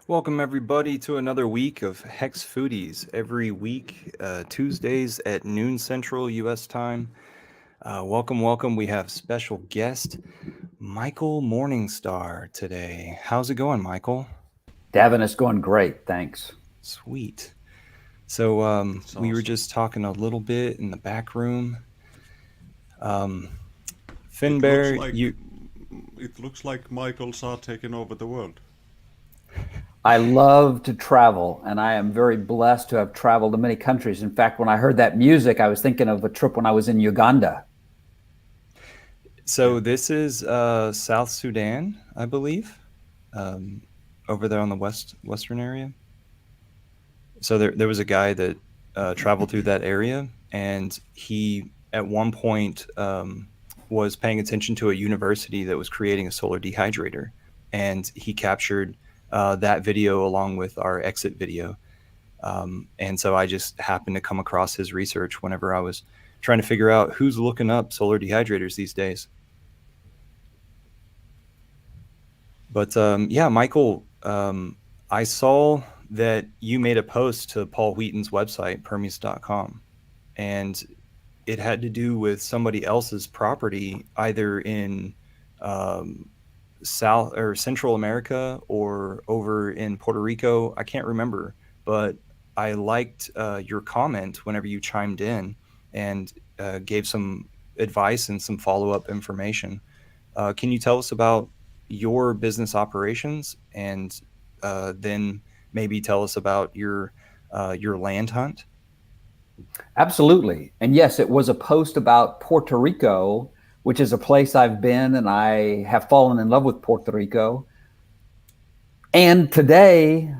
Welcome, everybody, to another week of Hex Foodies. Every week, Tuesdays at noon Central U.S. time. Welcome. We have special guest Michael Morningstar today. How's it going, Michael? Davin, it's going great. Thanks. Sweet. So we were just talking a little bit in the back room. Finbear, It looks like Michaels are taking over the world. I love to travel, and I am very blessed to have traveled to many countries. In fact, when I heard that music, I was thinking of a trip when I was in Uganda. So this is South Sudan, I believe, over there on the western area. So there was a guy that traveled through that area, and he at one point was paying attention to a university that was creating a solar dehydrator, and he captured that video along with our exit video. And so I just happened to come across his research whenever I was trying to figure out who's looking up solar dehydrators these days. But yeah, Michael, I saw that you made a post to Paul Wheaton's website, Permies.com, and it had to do with somebody else's property, either in South or Central America or over in Puerto Rico. I can't remember, but I liked your comment whenever you chimed in and gave some advice and some follow-up information. Can you tell us about your business operations, and then maybe tell us about your land hunt? Absolutely. And yes, it was a post about Puerto Rico, which is a place I've been, and I have fallen in love with Puerto Rico. And today,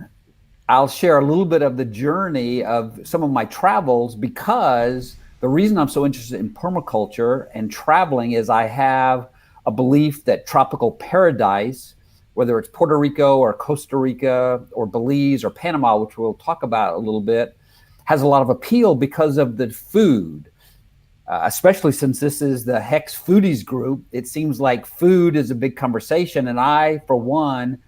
I'll share a little bit of the journey of some of my travels, because the reason I'm so interested in permaculture and traveling is I have a belief that tropical paradise, whether it's Puerto Rico or Costa Rica or Belize or Panama, which we'll talk about a little bit, has a lot of appeal because of the food. Especially since this is the Hex Foodies group, it seems like food is a big conversation. And I, for one,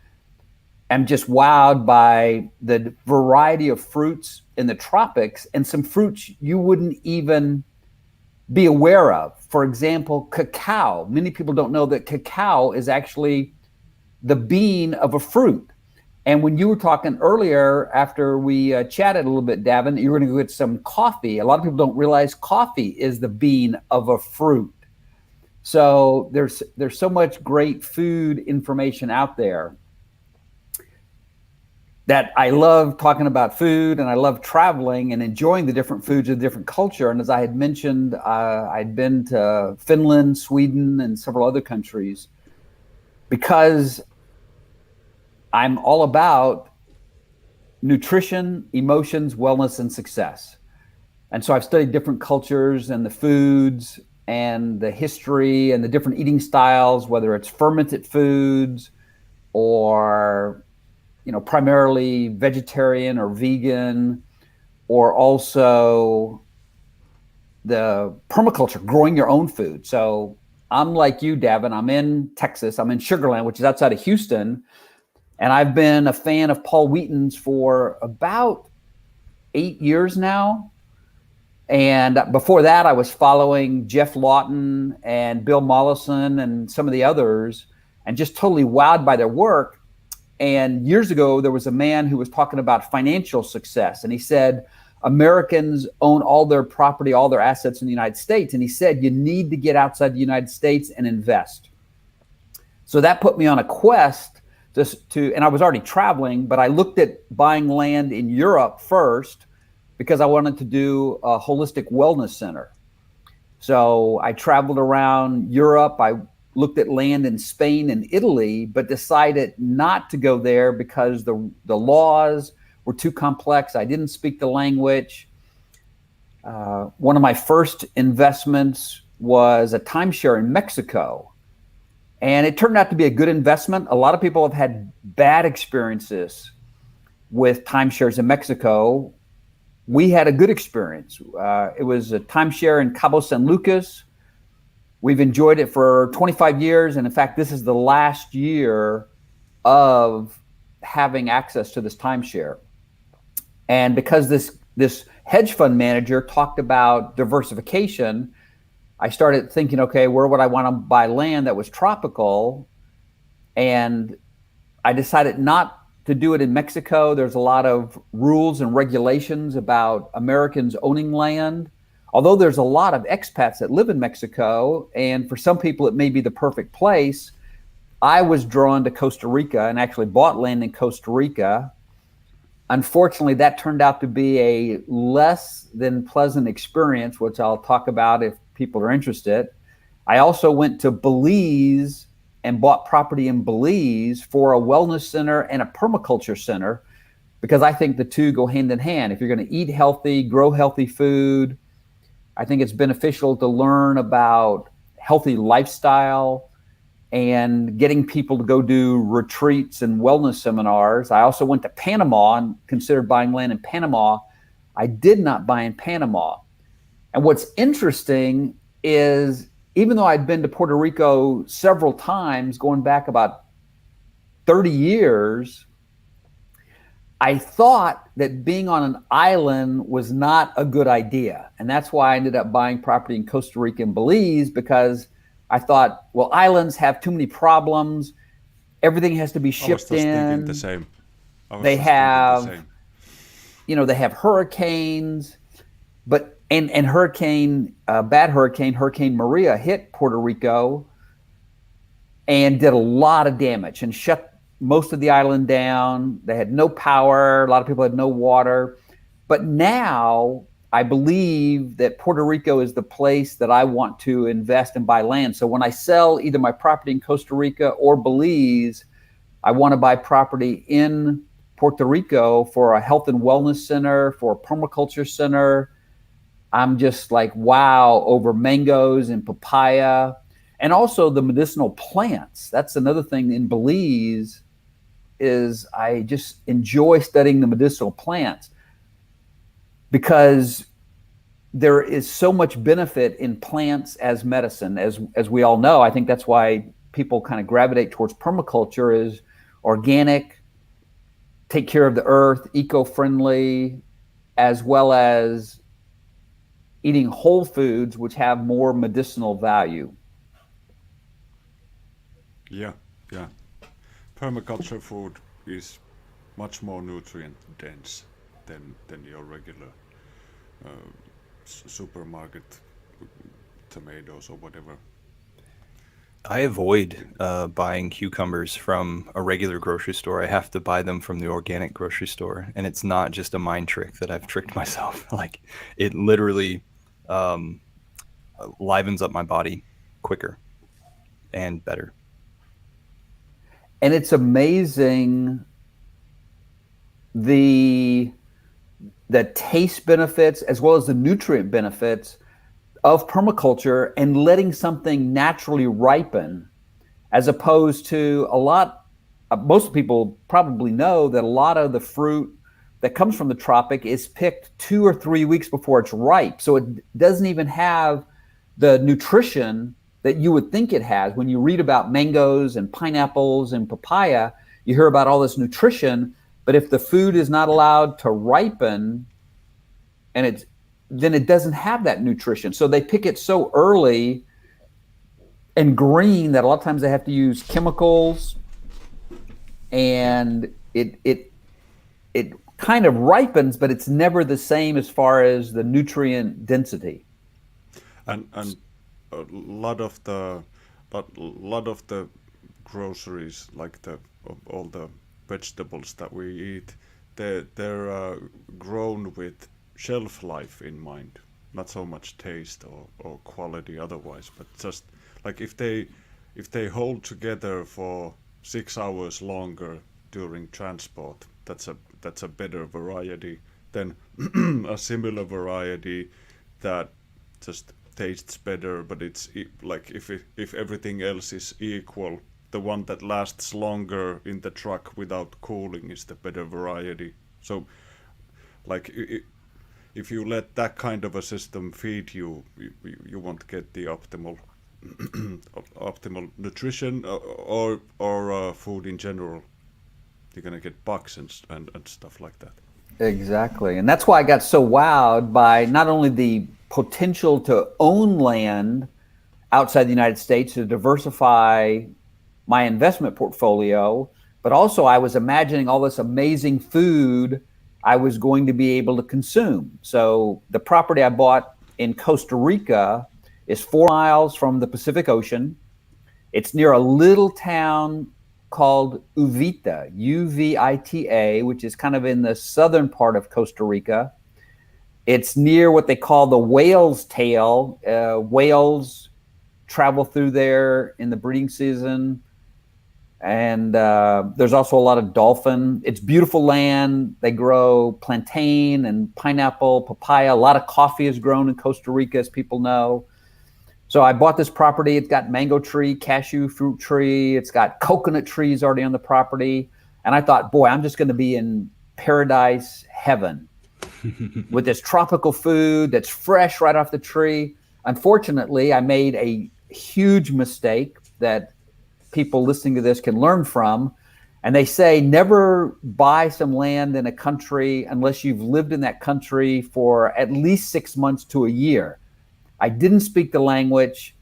am just wowed by the variety of fruits in the tropics, and some fruits you wouldn't even be aware of. For example, cacao. Many people don't know that cacao is actually the bean of a fruit. And when you were talking earlier, after we chatted a little bit, Davin, you were going to go get some coffee. A lot of people don't realize coffee is the bean of a fruit. So there's so much great food information out there that I love talking about food, and I love traveling and enjoying the different foods of different culture. And as I had mentioned, I'd been to Finland, Sweden, and several other countries because I'm all about nutrition, emotions, wellness, and success. And so I've studied different cultures and the foods and the history and the different eating styles, whether it's fermented foods or, primarily vegetarian or vegan, or also the permaculture, growing your own food. So I'm like you, Davin. I'm in Texas. I'm in Sugar Land, which is outside of Houston. And I've been a fan of Paul Wheaton's for about 8 years now. And before that, I was following Jeff Lawton and Bill Mollison and some of the others, and just totally wowed by their work. And years ago, there was a man who was talking about financial success. And he said, Americans own all their property, all their assets in the United States. And he said, you need to get outside the United States and invest. So that put me on a quest and I was already traveling, but I looked at buying land in Europe first because I wanted to do a holistic wellness center. So I traveled around Europe. I looked at land in Spain and Italy, but decided not to go there because the laws were too complex. I didn't speak the language. One of my first investments was a timeshare in Mexico. And it turned out to be a good investment. A lot of people have had bad experiences with timeshares in Mexico. We had a good experience. It was a timeshare in Cabo San Lucas. We've enjoyed it for 25 years. And in fact, this is the last year of having access to this timeshare. And because this hedge fund manager talked about diversification, I started thinking, okay, where would I want to buy land that was tropical? And I decided not to do it in Mexico. There's a lot of rules and regulations about Americans owning land. Although there's a lot of expats that live in Mexico, and for some people it may be the perfect place, I was drawn to Costa Rica and actually bought land in Costa Rica. Unfortunately, that turned out to be a less than pleasant experience, which I'll talk about if people are interested. I also went to Belize and bought property in Belize for a wellness center and a permaculture center, because I think the two go hand in hand. If you're going to eat healthy, grow healthy food, I think it's beneficial to learn about healthy lifestyle and getting people to go do retreats and wellness seminars. I also went to Panama and considered buying land in Panama. I did not buy in Panama. And what's interesting is, even though I'd been to Puerto Rico several times, going back about 30 years, I thought that being on an island was not a good idea. And that's why I ended up buying property in Costa Rica and Belize, because I thought, well, islands have too many problems. Everything has to be shipped I was just thinking in. the same. They have hurricanes, but and bad Hurricane Maria hit Puerto Rico and did a lot of damage and shut most of the island down. They had no power. A lot of people had no water. But now I believe that Puerto Rico is the place that I want to invest and buy land. So when I sell either my property in Costa Rica or Belize, I want to buy property in Puerto Rico for a health and wellness center, for a permaculture center. I'm just like, wow, over mangoes and papaya, and also the medicinal plants. That's another thing in Belize, is I just enjoy studying the medicinal plants because there is so much benefit in plants as medicine, as we all know. I think that's why people kind of gravitate towards permaculture, is organic, take care of the earth, eco-friendly, as well as eating whole foods, which have more medicinal value. Yeah, yeah. Permaculture food is much more nutrient dense than your regular supermarket tomatoes or whatever. I avoid buying cucumbers from a regular grocery store. I have to buy them from the organic grocery store, and it's not just a mind trick that I've tricked myself. Like, it literally livens up my body quicker and better. And it's amazing the taste benefits as well as the nutrient benefits of permaculture and letting something naturally ripen, as opposed to most people probably know that a lot of the fruit that comes from the tropic is picked 2 or 3 weeks before it's ripe. So it doesn't even have the nutrition that you would think it has. When you read about mangoes and pineapples and papaya, you hear about all this nutrition, but if the food is not allowed to ripen, then it doesn't have that nutrition. So they pick it so early and green that a lot of times they have to use chemicals, and it kind of ripens, but it's never the same as far as the nutrient density. And a lot of the groceries, like all the vegetables that we eat, they're grown with shelf life in mind, not so much taste or quality otherwise, but just like if they hold together for 6 hours longer during transport, that's a better variety than a similar variety that just tastes better, but it's like if everything else is equal, the one that lasts longer in the truck without cooling is the better variety. So like if you let that kind of a system feed you, you won't get the optimal nutrition or food in general. You're gonna get bugs and stuff like that. Exactly. And that's why I got so wowed by not only the potential to own land outside the United States to diversify my investment portfolio, but also I was imagining all this amazing food I was going to be able to consume. So the property I bought in Costa Rica is 4 miles from the Pacific Ocean. It's near a little town called Uvita, Uvita, which is kind of in the southern part of Costa Rica. It's near what they call the whale's tail. Whales travel through there in the breeding season. And there's also a lot of dolphin. It's beautiful land. They grow plantain and pineapple, papaya. A lot of coffee is grown in Costa Rica, as people know. So I bought this property. It's got mango tree, cashew fruit tree. It's got coconut trees already on the property. And I thought, boy, I'm just going to be in paradise heaven with this tropical food that's fresh right off the tree. Unfortunately, I made a huge mistake that people listening to this can learn from. And they say never buy some land in a country unless you've lived in that country for at least 6 months to a year. I didn't speak the language.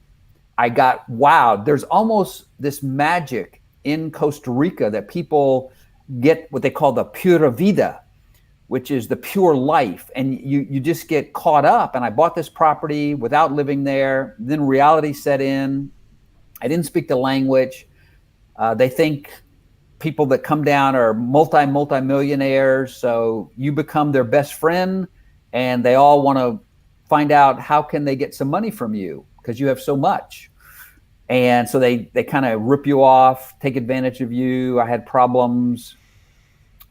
I got wowed. There's almost this magic in Costa Rica that people get what they call the pura vida, which is the pure life. And you just get caught up. And I bought this property without living there. Then reality set in. I didn't speak the language. They think people that come down are multi-millionaires. So you become their best friend, and they all want to find out how can they get some money from you because you have so much. And so they kind of rip you off, take advantage of you. I had problems.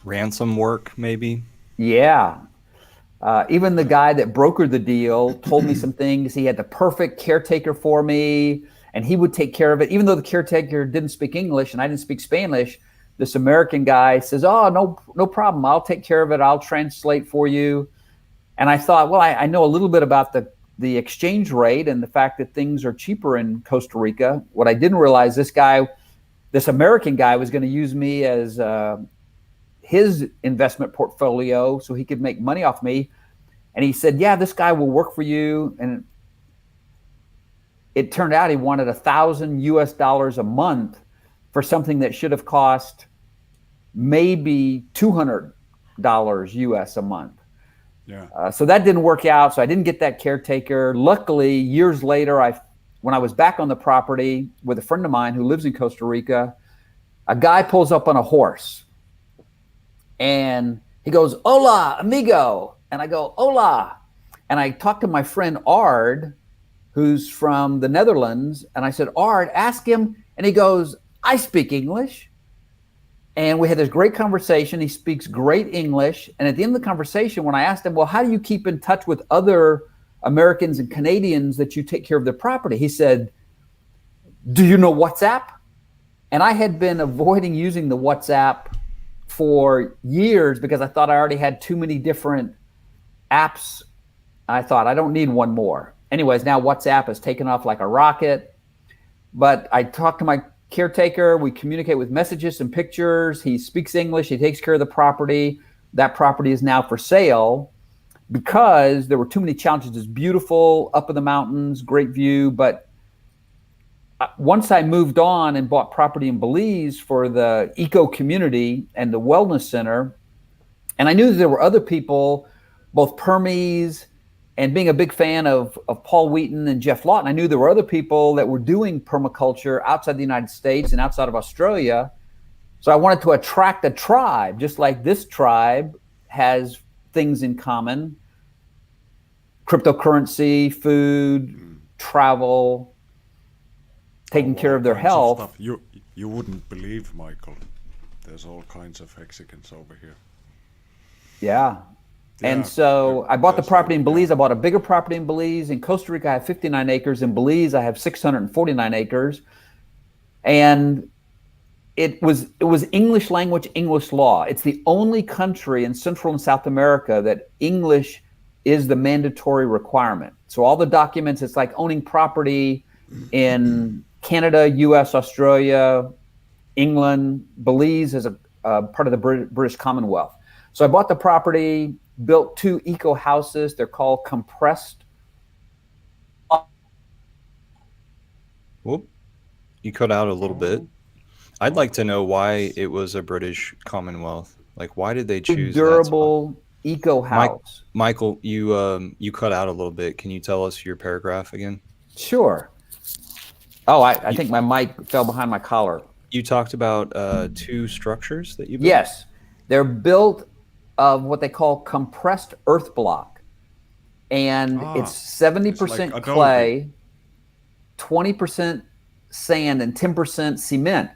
Ransom work, maybe. Yeah. Even the guy that brokered the deal told me some things. He had the perfect caretaker for me, and he would take care of it. Even though the caretaker didn't speak English and I didn't speak Spanish, this American guy says, "Oh, no problem. I'll take care of it. I'll translate for you." And I thought, well, I know a little bit about the exchange rate and the fact that things are cheaper in Costa Rica. What I didn't realize, this American guy was going to use me as his investment portfolio so he could make money off me. And he said, yeah, this guy will work for you. And it turned out he wanted $1,000 a month for something that should have cost maybe $200 US a month. Yeah. So that didn't work out. So I didn't get that caretaker. Luckily, years later, when I was back on the property with a friend of mine who lives in Costa Rica, a guy pulls up on a horse and he goes, "Hola, amigo." And I go, "Hola." And I talked to my friend Ard, who's from the Netherlands. And I said, "Ard, ask him." And he goes, "I speak English." And we had this great conversation. He speaks great English. And at the end of the conversation, when I asked him, well, how do you keep in touch with other Americans and Canadians that you take care of their property? He said, "Do you know WhatsApp?" And I had been avoiding using the WhatsApp for years because I thought I already had too many different apps. I thought I don't need one more. Anyways, now WhatsApp has taken off like a rocket. But I talked to my caretaker. We communicate with messages and pictures. He speaks English. He takes care of the property. That property is now for sale because there were too many challenges. It's beautiful, up in the mountains, great view. But once I moved on and bought property in Belize for the eco community and the wellness center, and I knew that there were other people, both Permies and being a big fan of Paul Wheaton and Jeff Lawton, I knew there were other people that were doing permaculture outside the United States and outside of Australia. So I wanted to attract a tribe, just like this tribe has things in common: cryptocurrency, food, travel, taking care of their kinds health. stuff. You wouldn't believe, Michael. There's all kinds of Mexicans over here. Yeah. Yeah, And so I bought the there's property in yeah. Belize. I bought a bigger property in Belize. In Costa Rica, I have 59 acres. In Belize, I have 649 acres. And it was English language, English law. It's the only country in Central and South America that English is the mandatory requirement. So all the documents, it's like owning property in Canada, US, Australia, England. Belize is a part of the British Commonwealth. So I bought the property, built 2 eco houses. They're called compressed. Whoop. You cut out a little bit. I'd like to know why it was a British Commonwealth. Like, why did they choose that spot? Durable eco house. Michael, you cut out a little bit. Can you tell us your paragraph again? Sure. Oh, I think my mic fell behind my collar. You talked about 2 structures that you built? Yes. They're built of what they call compressed earth block. And it's 70% it's like Adobe. clay, 20% sand, and 10% cement.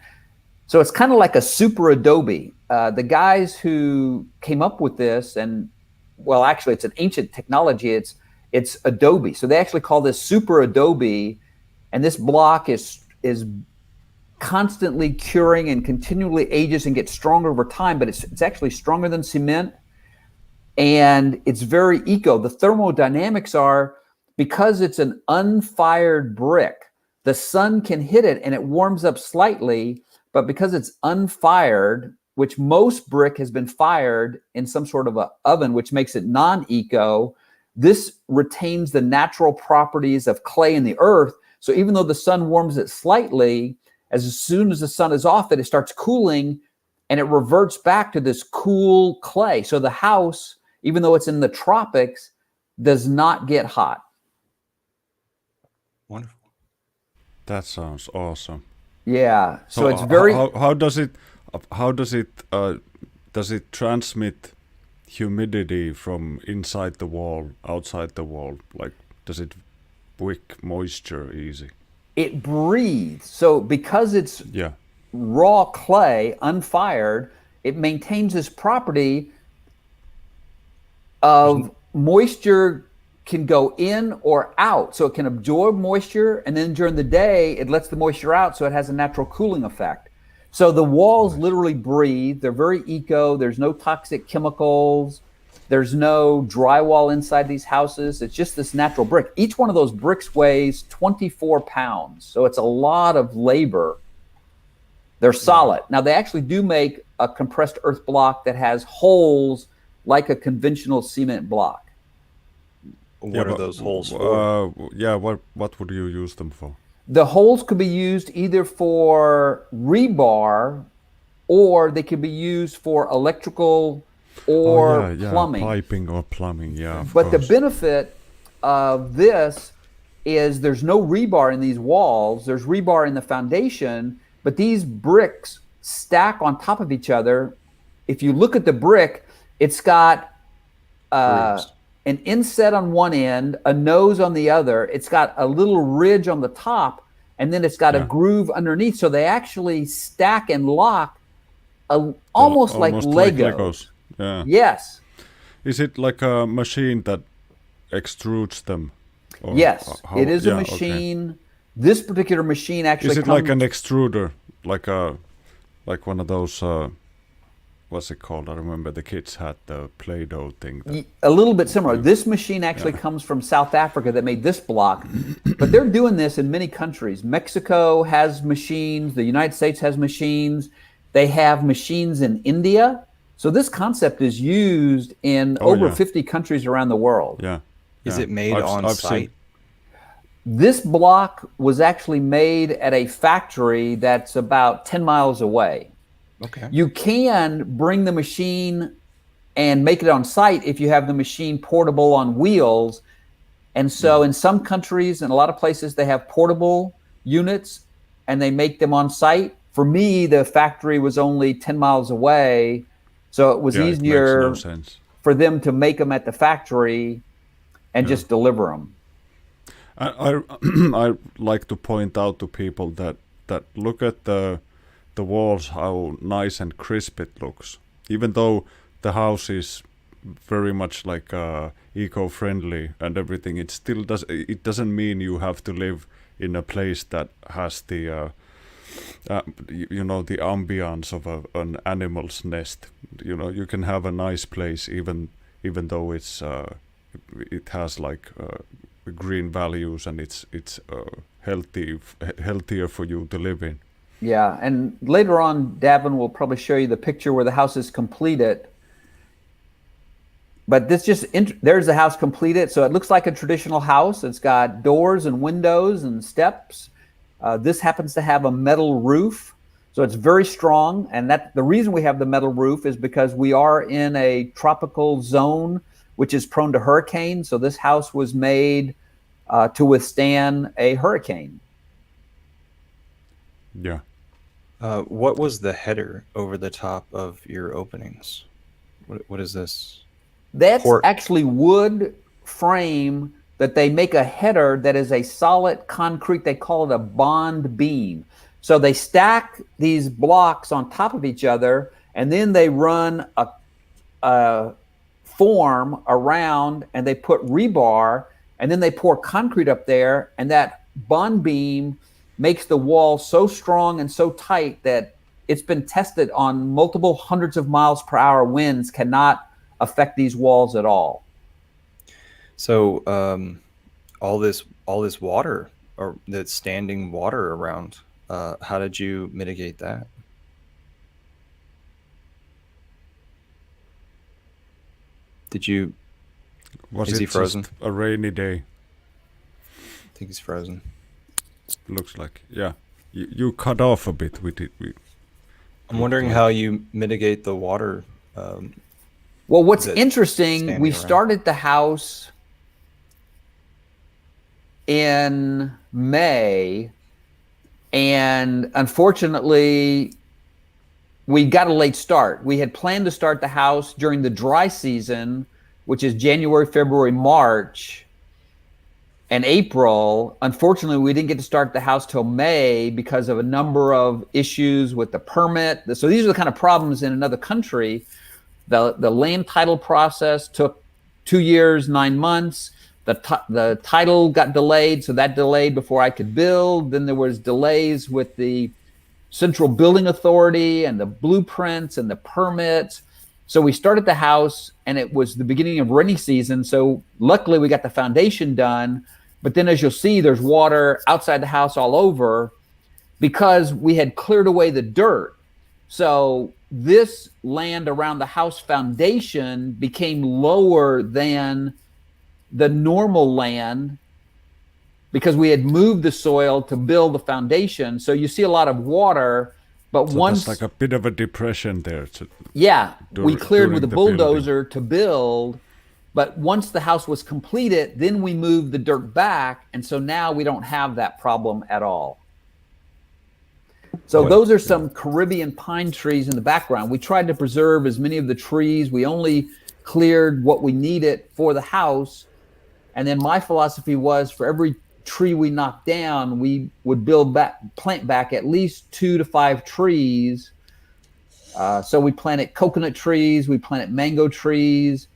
So it's kind of like a super adobe. The guys who came up with this, and well, actually it's an ancient technology, it's adobe. So they actually call this super adobe, and this block is constantly curing and continually ages and gets stronger over time, but it's actually stronger than cement, and it's very eco. The thermodynamics are, because it's an unfired brick, the sun can hit it and it warms up slightly, but because it's unfired, which most brick has been fired in some sort of an oven, which makes it non-eco, this retains the natural properties of clay in the earth. So even though the sun warms it slightly, as soon as the sun is off, it starts cooling and it reverts back to this cool clay. So the house, even though it's in the tropics, does not get hot. Wonderful. That sounds awesome. Yeah. So it's very how does it transmit humidity from inside the wall, outside the wall? Like, does it wick moisture easy? it breathes. So because it's Yeah. raw clay, unfired, it maintains this property of moisture can go in or out. So it can absorb moisture, and then during the day, it lets the moisture out, so it has a natural cooling effect. So the walls literally breathe. They're very eco. There's no toxic chemicals. There's no drywall inside these houses. It's just this natural brick. Each one of those bricks weighs 24 pounds. So it's a lot of labor. They're solid. Now, they actually do make a compressed earth block that has holes like a conventional cement block. What are those holes for? Yeah, what would you use them for? The holes could be used either for rebar, or they could be used for electrical or plumbing. Piping or plumbing, yeah. But the benefit of this is there's no rebar in these walls. There's rebar in the foundation, but these bricks stack on top of each other. If you look at the brick, it's got an inset on one end, a nose on the other. It's got a little ridge on the top, and then it's got a groove underneath. So they actually stack and lock almost like Legos. Yeah. Yes. Is it like a machine that extrudes them? Or Yes, it is a machine. Okay. This particular machine actually Is it like an extruder, like one of those? What's it called? I remember the kids had the Play-Doh thing. A little bit similar. This machine actually comes from South Africa that made this block, but they're doing this in many countries. Mexico has machines. The United States has machines. They have machines in India. So this concept is used in over 50 countries around the world. Yeah. Is it made on site? This block was actually made at a factory that's about 10 miles away. Okay. You can bring the machine and make it on site if you have the machine portable on wheels. And so in some countries and a lot of places, they have portable units and they make them on site. For me, the factory was only 10 miles away. So it was easier it makes no sense for them to make them at the factory and just deliver them. I like to point out to people that look at the walls, how nice and crisp it looks. Even though the house is very much like eco-friendly and everything, it still doesn't mean you have to live in a place that has the the ambience of an animal's nest. You can have a nice place even though it has like green values and it's healthier for you to live in. Yeah, and later on, Davin will probably show you the picture where the house is completed. But this there's the house completed. So it looks like a traditional house. It's got doors and windows and steps. This happens to have a metal roof. So it's very strong. And the reason we have the metal roof is because we are in a tropical zone, which is prone to hurricanes. So this house was made to withstand a hurricane. Yeah. What was the header over the top of your openings? What is this? That's actually wood frame that they make a header that is a solid concrete. They call it a bond beam. So they stack these blocks on top of each other, and then they run a form around, and they put rebar, and then they pour concrete up there, and that bond beam makes the wall so strong and so tight that it's been tested on multiple hundreds of miles per hour winds cannot affect these walls at all. So all this water, or that standing water around, how did you mitigate that? Is he frozen? Just a rainy day? I think he's frozen. Looks like, yeah. You cut off a bit with it. I'm wondering how you mitigate the water. Well, what's interesting, we started the house in May, and unfortunately, we got a late start. We had planned to start the house during the dry season, which is January, February, March. and April. Unfortunately, we didn't get to start the house till May because of a number of issues with the permit. So these are the kind of problems in another country. The land title process took 2 years, 9 months. The title got delayed, so that delayed before I could build. Then there was delays with the Central Building Authority and the blueprints and the permits. So we started the house, and it was the beginning of rainy season. So luckily we got the foundation done. But then, as you'll see, there's water outside the house all over because we had cleared away the dirt. So this land around the house foundation became lower than the normal land because we had moved the soil to build the foundation. So you see a lot of water, but So once there's like a bit of a depression there. we cleared with a during the bulldozer to build, but once the house was completed, then we moved the dirt back, and so now we don't have that problem at all. So those are some Caribbean pine trees in the background. We tried to preserve as many of the trees. We only cleared what we needed for the house. And then my philosophy was for every tree we knocked down, we would plant back at least 2 to 5 trees. So we planted coconut trees, we planted mango trees,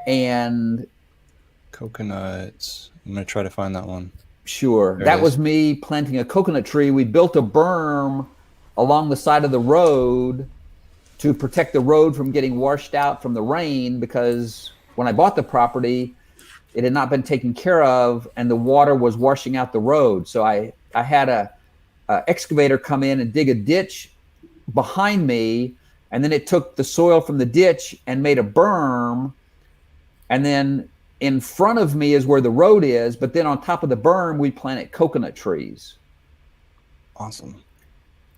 and Coconuts. I'm gonna try to find that one. sure, There it that is. was me planting a coconut tree. We built a berm along the side of the road to protect the road from getting washed out from the rain, because when I bought the property, it had not been taken care of and the water was washing out the road. So I had a excavator come in and dig a ditch behind me, and then it took the soil from the ditch and made a berm, and then in front of me is where the road is, but then on top of the berm we planted coconut trees. Awesome.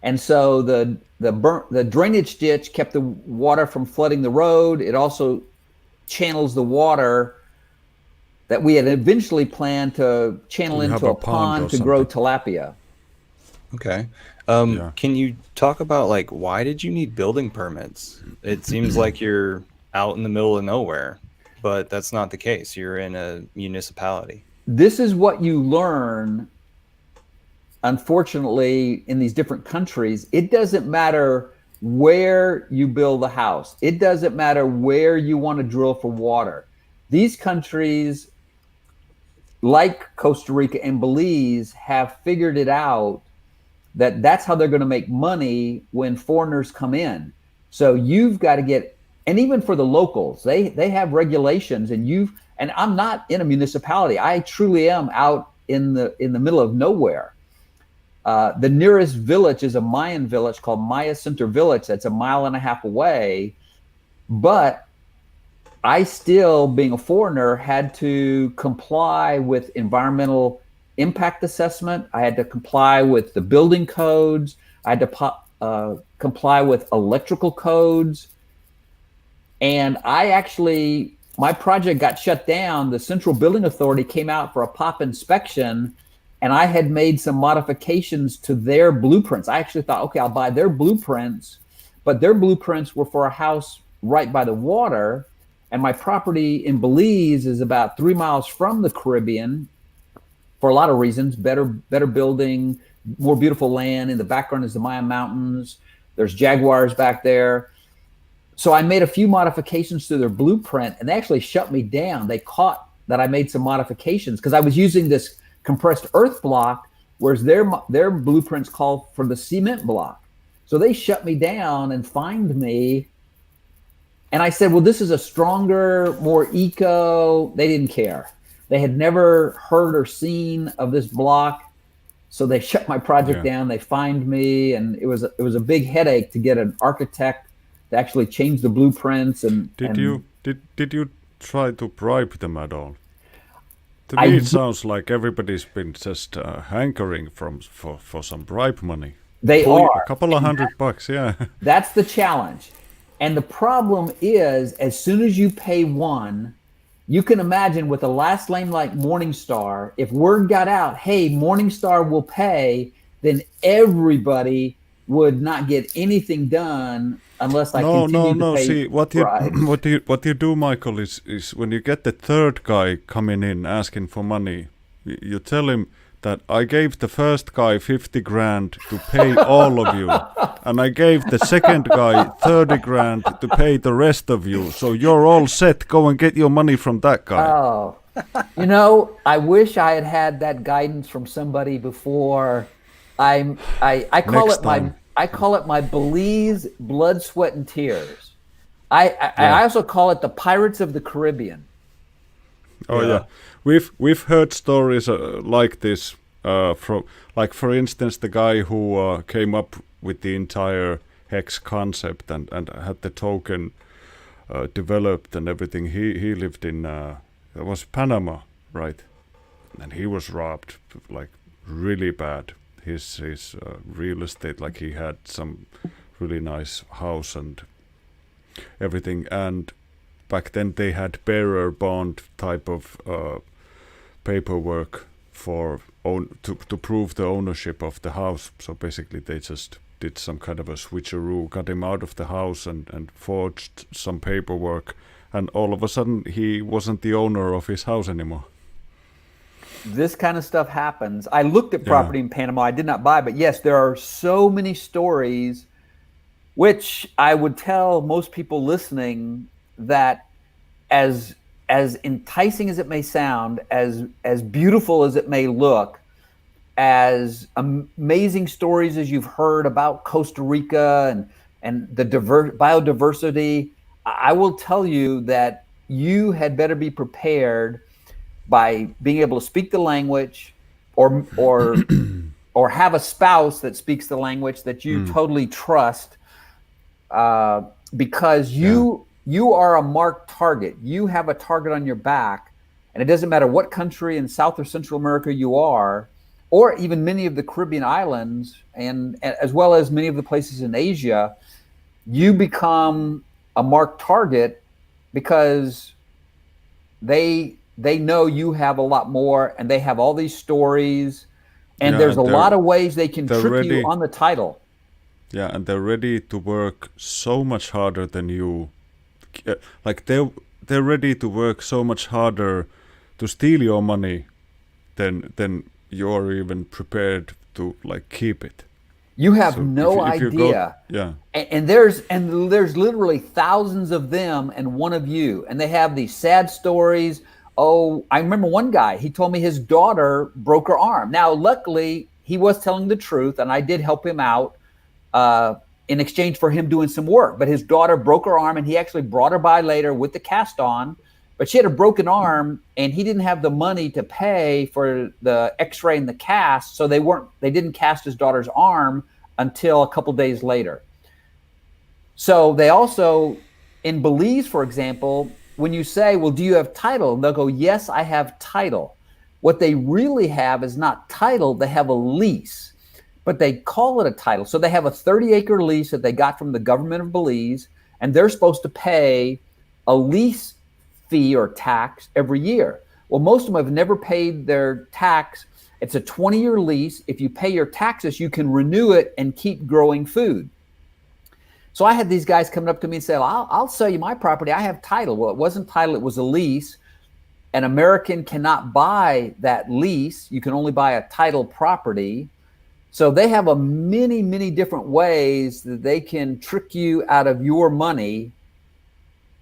And so the drainage ditch kept the water from flooding the road. It also channels the water that we had eventually planned to channel You have into a a pond pond or to grow tilapia. Okay. Yeah. Can you talk about like why did you need building permits? It seems like you're out in the middle of nowhere, but that's not the case. You're in a municipality. This is what you learn, unfortunately, in these different countries. It doesn't matter where you build a house. It doesn't matter where you want to drill for water. These countries, like Costa Rica and Belize, have figured it out that that's how they're going to make money when foreigners come in. So you've got to get, and even for the locals, they have regulations, and I'm not in a municipality. I truly am out in the middle of nowhere. The nearest village is a Mayan village called Maya Center Village. That's 1.5 miles away. But I still, being a foreigner, had to comply with environmental impact assessment. I had to comply with the building codes. I had to comply with electrical codes. And my project got shut down. The Central Building Authority came out for a pop inspection, and I had made some modifications to their blueprints. I actually thought, okay, I'll buy their blueprints, but their blueprints were for a house right by the water. And my property in Belize is about 3 miles from the Caribbean for a lot of reasons. Better building, more beautiful land. In the background is the Maya Mountains. There's jaguars back there. So I made a few modifications to their blueprint, and they actually shut me down. They caught that I made some modifications because I was using this compressed earth block, whereas their blueprints call for the cement block. So they shut me down and fined me. And I said, well, this is a stronger, more eco. They didn't care. They had never heard or seen of this block. So they shut my project down. They fined me. And it was a big headache to get an architect to actually change the blueprints. Did you try to bribe them at all? To me, it sounds like everybody's been just hankering for some bribe money. They are. A couple of $100, yeah. That's the challenge. And the problem is, as soon as you pay one, you can imagine with a last name like Morningstar, if word got out, hey, Morningstar will pay, then everybody would not get anything done unless I No, continue to pay See, what you bribes. what you do, Michael, is when you get the third guy coming in asking for money, you tell him that I gave the first guy 50 grand to pay all of you, and I gave the second guy 30 grand to pay the rest of you. So you're all set. Go and get your money from that guy. Oh, you know, I wish I had had that guidance from somebody before. I call Next it my time. I call it my Belize blood, sweat, and tears. I Yeah. also call it the Pirates of the Caribbean. Oh Yeah. yeah, we've heard stories like this from, like, for instance, the guy who came up with the entire hex concept and had the token developed and everything. He lived in it was Panama, right? And he was robbed like really bad. His real estate, like he had some really nice house and everything, and back then they had bearer bond type of paperwork for to prove the ownership of the house. So basically they just did some kind of a switcheroo, got him out of the house and forged some paperwork, and all of a sudden he wasn't the owner of his house anymore. This kind of stuff happens. I looked at property in Panama. I did not buy, but yes, there are so many stories, which I would tell most people listening that as enticing as it may sound, as beautiful as it may look, as amazing stories as you've heard about Costa Rica and the biodiversity, I will tell you that you had better be prepared by being able to speak the language, or have a spouse that speaks the language that you totally trust, because you are a marked target. You have a target on your back, and it doesn't matter what country in South or Central America you are, or even many of the Caribbean islands, and as well as many of the places in Asia. You become a marked target because they know you have a lot more, and they have all these stories, and Yeah, there's a and lot of ways they can they're trick you ready. on the title. Yeah, and they're ready to work so much harder than you. Like they're ready to work so much harder to steal your money than you're even prepared to like keep it. You have So no if you go, idea. yeah, And there's literally thousands of them and one of you, and they have these sad stories. Oh, I remember one guy, he told me his daughter broke her arm. Now, luckily, he was telling the truth, and I did help him out in exchange for him doing some work. But his daughter broke her arm, and he actually brought her by later with the cast on. But she had a broken arm, and he didn't have the money to pay for the X-ray and the cast, so they didn't cast his daughter's arm until a couple days later. So they also, in Belize, for example, when you say, well, do you have title? And they'll go, yes, I have title. What they really have is not title, they have a lease, but they call it a title. So they have a 30-acre lease that they got from the government of Belize, and they're supposed to pay a lease fee or tax every year. Well, most of them have never paid their tax. It's a 20-year lease. If you pay your taxes, you can renew it and keep growing food. So I had these guys coming up to me and say, well, I'll sell you my property. I have title. Well, it wasn't title. It was a lease. An American cannot buy that lease. You can only buy a title property. So they have a many, many different ways that they can trick you out of your money.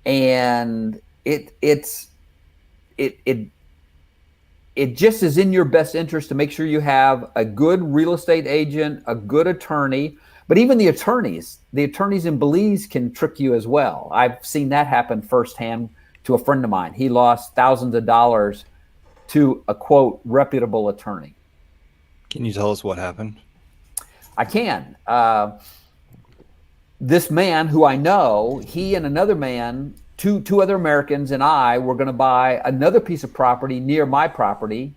And it just is in your best interest to make sure you have a good real estate agent, a good attorney. But even the attorneys in Belize can trick you as well. I've seen that happen firsthand to a friend of mine. He lost thousands of dollars to a, quote, reputable attorney. Can you tell us what happened? I can. This man who I know, he and another man, two other Americans and I were going to buy another piece of property near my property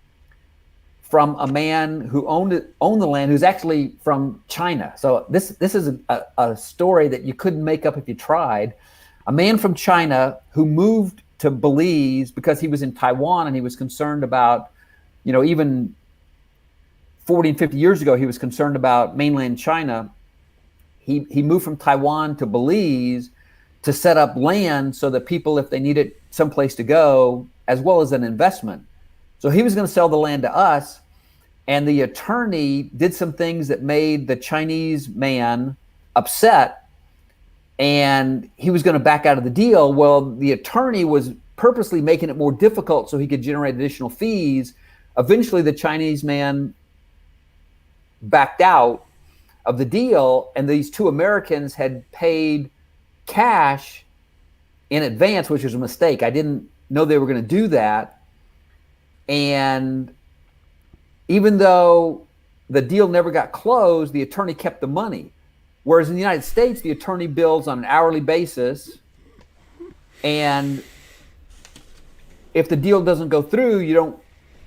from a man who owned the land, who's actually from China. So this is a story that you couldn't make up if you tried. A man from China who moved to Belize because he was in Taiwan and he was concerned about, even 40 and 50 years ago, he was concerned about mainland China. He moved from Taiwan to Belize to set up land so that people, if they needed someplace to go, as well as an investment. So he was going to sell the land to us, and the attorney did some things that made the Chinese man upset, and he was going to back out of the deal. Well, the attorney was purposely making it more difficult so he could generate additional fees. Eventually, the Chinese man backed out of the deal, and these two Americans had paid cash in advance, which was a mistake. I didn't know they were going to do that. And even though the deal never got closed, the attorney kept the money. Whereas in the United States, the attorney bills on an hourly basis, and if the deal doesn't go through, you don't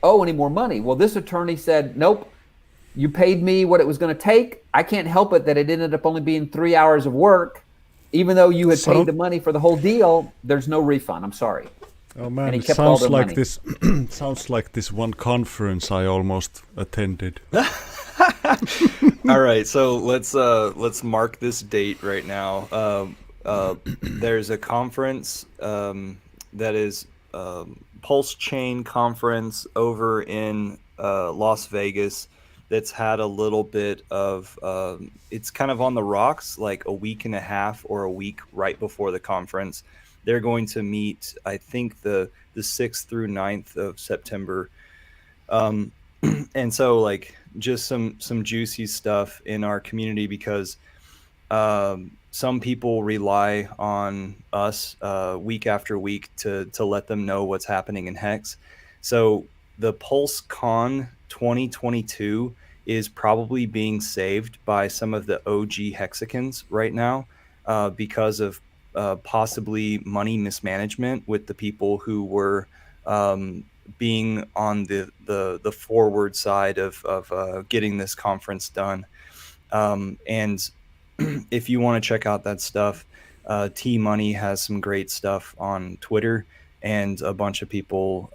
owe any more money. Well, this attorney said, nope, you paid me what it was going to take. I can't help it that it ended up only being 3 hours of work. Even though you had paid the money for the whole deal, there's no refund. I'm sorry. Oh man, And he it kept all sounds their like money. this. Sounds like this one conference I almost attended. All right, so let's mark this date right now. There's a conference that is Pulse Chain Conference over in Las Vegas that's had a little bit of it's kind of on the rocks, like a week and a half or a week right before the conference. They're going to meet, I think, the 6th through 9th of September. And so like just some juicy stuff in our community, because some people rely on us week after week to let them know what's happening in Hex. So the Pulse Con 2022 is probably being saved by some of the OG Hexicans right now because of possibly money mismanagement with the people who were being on the forward side of getting this conference done. And if you want to check out that stuff, T Money has some great stuff on Twitter, and a bunch of people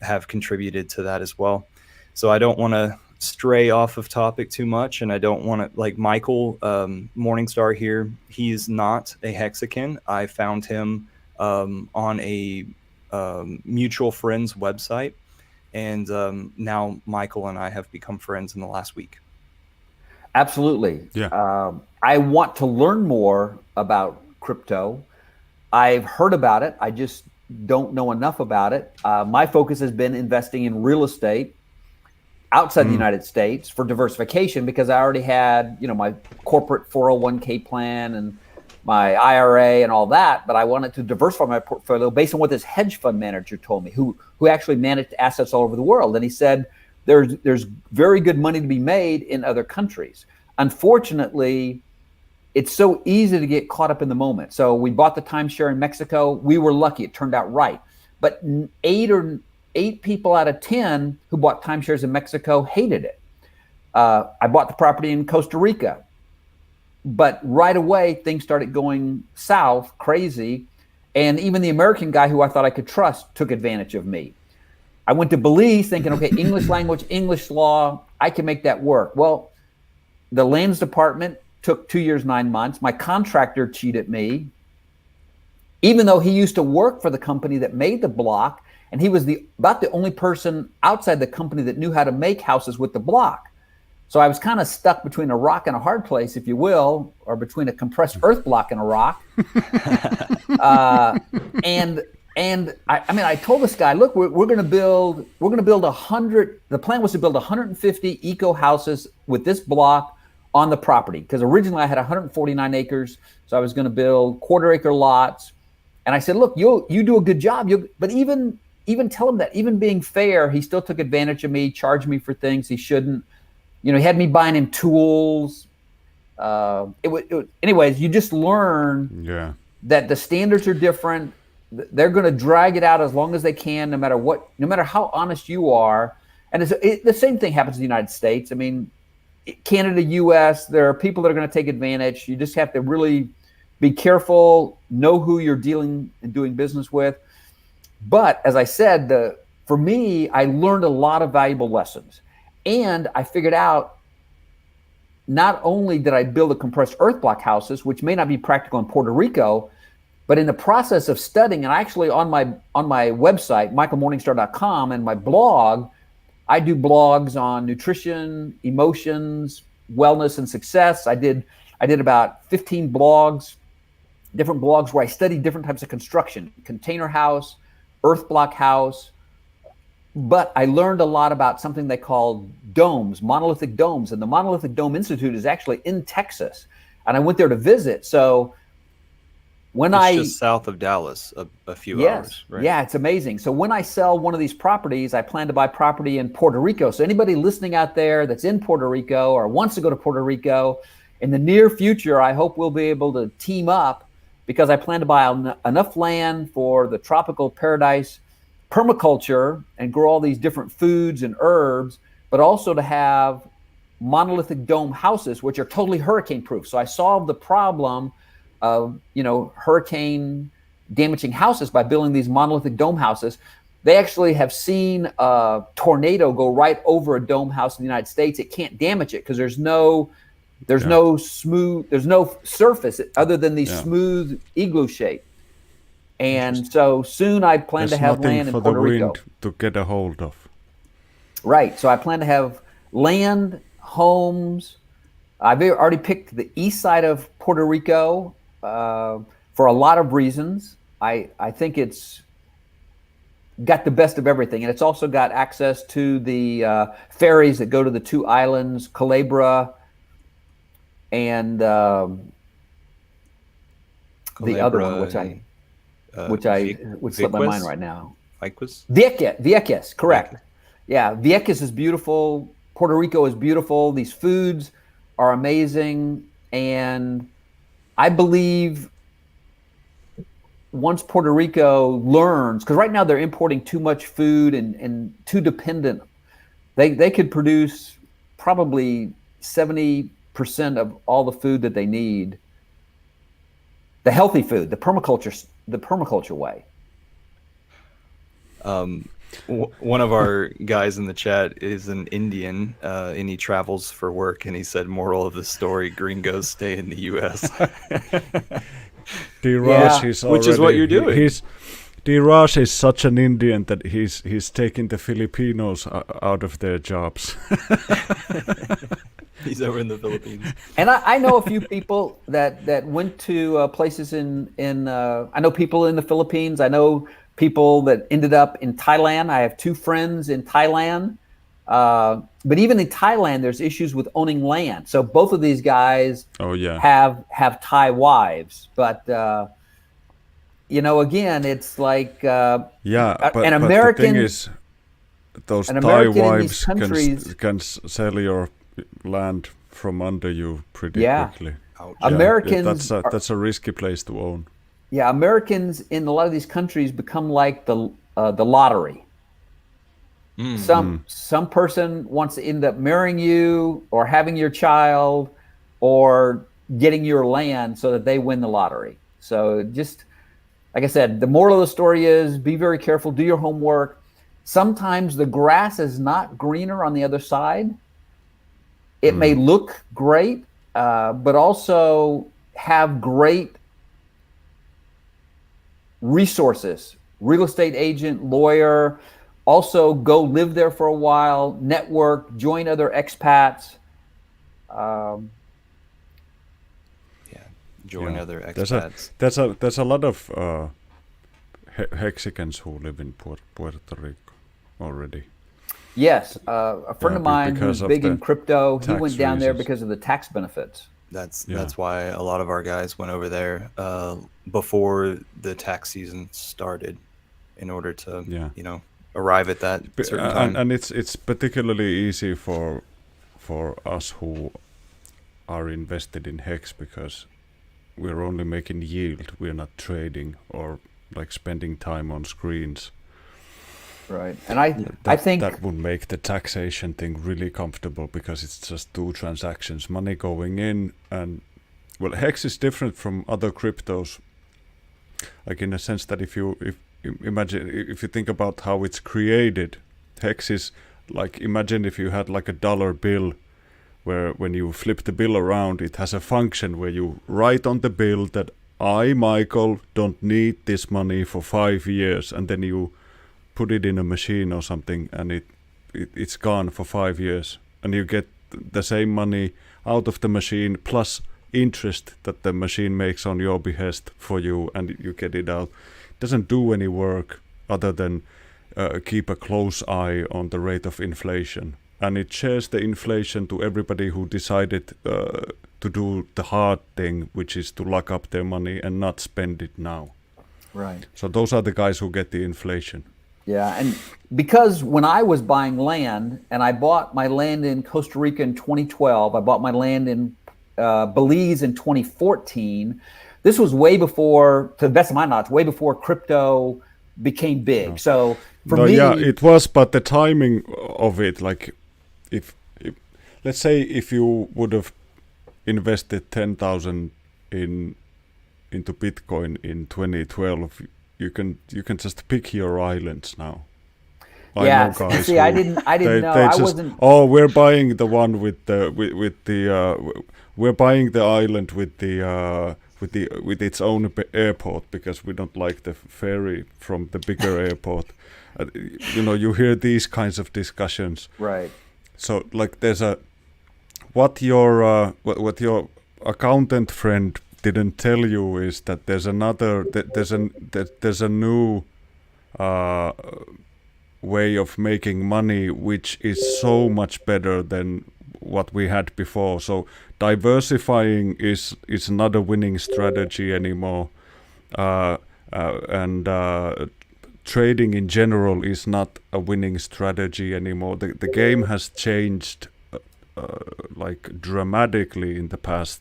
have contributed to that as well. So I don't want to stray off of topic too much, and I don't want to, like Michael Morningstar here, he's not a Hexican. I found him on a mutual friends website, and now Michael and I have become friends in the last week. Absolutely. Yeah. I want to learn more about crypto. I've heard about it. I just don't know enough about it. My focus has been investing in real estate outside the United States for diversification, because I already had, my corporate 401k plan and my IRA and all that, but I wanted to diversify my portfolio based on what this hedge fund manager told me, who actually managed assets all over the world. And he said, there's very good money to be made in other countries. Unfortunately, it's so easy to get caught up in the moment. So we bought the timeshare in Mexico. We were lucky. It turned out right. But eight people out of 10 who bought timeshares in Mexico hated it. I bought the property in Costa Rica, but right away things started going south, crazy. And even the American guy who I thought I could trust took advantage of me. I went to Belize thinking, okay, English language, English law, I can make that work. Well, the lands department took 2 years, 9 months. My contractor cheated me, even though he used to work for the company that made the block, and he was about the only person outside the company that knew how to make houses with the block. So I was kind of stuck between a rock and a hard place, if you will, or between a compressed earth block and a rock. And I told this guy, look, we're going to build 100. The plan was to build 150 eco houses with this block on the property, because originally I had 149 acres, so I was going to build quarter-acre lots. And I said, look, you do a good job. But even tell him that, even being fair, he still took advantage of me, charged me for things he shouldn't. He had me buying him tools. Anyways, you just learn that the standards are different. They're going to drag it out as long as they can, no matter how honest you are. And the same thing happens in the United States. I mean, Canada, US, there are people that are going to take advantage. You just have to really be careful, know who you're dealing and doing business with. But as I said, for me, I learned a lot of valuable lessons. And I figured out not only did I build a compressed earth block houses, which may not be practical in Puerto Rico, but in the process of studying, and actually on my website, michaelmorningstar.com, and my blog, I do blogs on nutrition, emotions, wellness, and success. I did about 15 blogs, different blogs where I studied different types of construction, container house, earth block house. But I learned a lot about something they call domes, monolithic domes. And the Monolithic Dome Institute is actually in Texas. And I went there to visit. So when It's just south of Dallas, a few hours, right? Yeah, it's amazing. So when I sell one of these properties, I plan to buy property in Puerto Rico. So anybody listening out there that's in Puerto Rico or wants to go to Puerto Rico, in the near future, I hope we'll be able to team up, because I plan to buy enough land for the tropical paradise permaculture and grow all these different foods and herbs, but also to have monolithic dome houses, which are totally hurricane proof. So I solved the problem of, hurricane damaging houses by building these monolithic dome houses. They actually have seen a tornado go right over a dome house in the United States. It can't damage it because there's no surface other than these smooth igloo shape. And so soon I plan to have land in Puerto Rico. Wind to get a hold of. Right. So I plan to have land, homes. I've already picked the east side of Puerto Rico for a lot of reasons. I think it's got the best of everything. And it's also got access to the ferries that go to the two islands, Culebra and the other one, which would slip my mind right now. Vieques, correct. Yeah, Vieques is beautiful. Puerto Rico is beautiful. These foods are amazing. And I believe once Puerto Rico learns, because right now they're importing too much food and too dependent, they could produce probably 70% of all the food that they need. The healthy food, the permaculture way. One of our guys in the chat is an Indian, and he travels for work. And he said, "Moral of the story: Gringos stay in the U.S." Raj which is what you're doing. Raj is such an Indian that he's taking the Filipinos out of their jobs. He's over in the Philippines. And I know a few people that went to places in I know people in the Philippines. I know people that ended up in Thailand. I have two friends in Thailand. But even in Thailand, there's issues with owning land. So both of these guys have Thai wives. But, again, it's like an American. But the thing is, those Thai wives can sell your land from under you pretty quickly. Ouch. Americans that's a risky place to own. Yeah, Americans in a lot of these countries become like the lottery. Some person wants to end up marrying you or having your child or getting your land so that they win the lottery. So just like I said, the moral of the story is be very careful, do your homework. Sometimes the grass is not greener on the other side. It may look great, but also have great resources, real estate agent, lawyer. Also go live there for a while, network, join other expats. Join other expats. There's a lot of Hexicans who live in Puerto Rico already. Yes, a friend of mine who's big in crypto, he went down there because of the tax benefits. That's why a lot of our guys went over there before the tax season started, in order to arrive at that certain time. And it's particularly easy for us who are invested in Hex because we're only making yield. We're not trading or like spending time on screens. Right, and I think that would make the taxation thing really comfortable because it's just two transactions, money going in, and Hex is different from other cryptos, like in a sense that if you think about how it's created, Hex is like, imagine if you had like a dollar bill where when you flip the bill around, it has a function where you write on the bill that I, Michael, don't need this money for 5 years, and then you put it in a machine or something, and it's gone for 5 years, and you get the same money out of the machine plus interest that the machine makes on your behest for you, and you get it out. It doesn't do any work other than keep a close eye on the rate of inflation, and it shares the inflation to everybody who decided to do the hard thing, which is to lock up their money and not spend it now. Right. So those are the guys who get the inflation. Yeah, and because when I was buying land, and I bought my land in Costa Rica in 2012, I bought my land in Belize in 2014. This was way before, to the best of my knowledge, way before crypto became big. No. So for No, me, yeah, it was, but the timing of it, like, if let's say if you would have invested 10,000 into Bitcoin in 2012, you can just pick your islands now. yeah. I know guys See, I who- didn't know. they I just, wasn't. oh, we're buying the one we're buying the island with its own airport because we don't like the ferry from the bigger airport. You hear these kinds of discussions. Right. So like what your accountant friend didn't tell you is that there's a new way of making money which is so much better than what we had before. So diversifying is not a winning strategy anymore, and trading in general is not a winning strategy anymore. The game has changed like dramatically in the past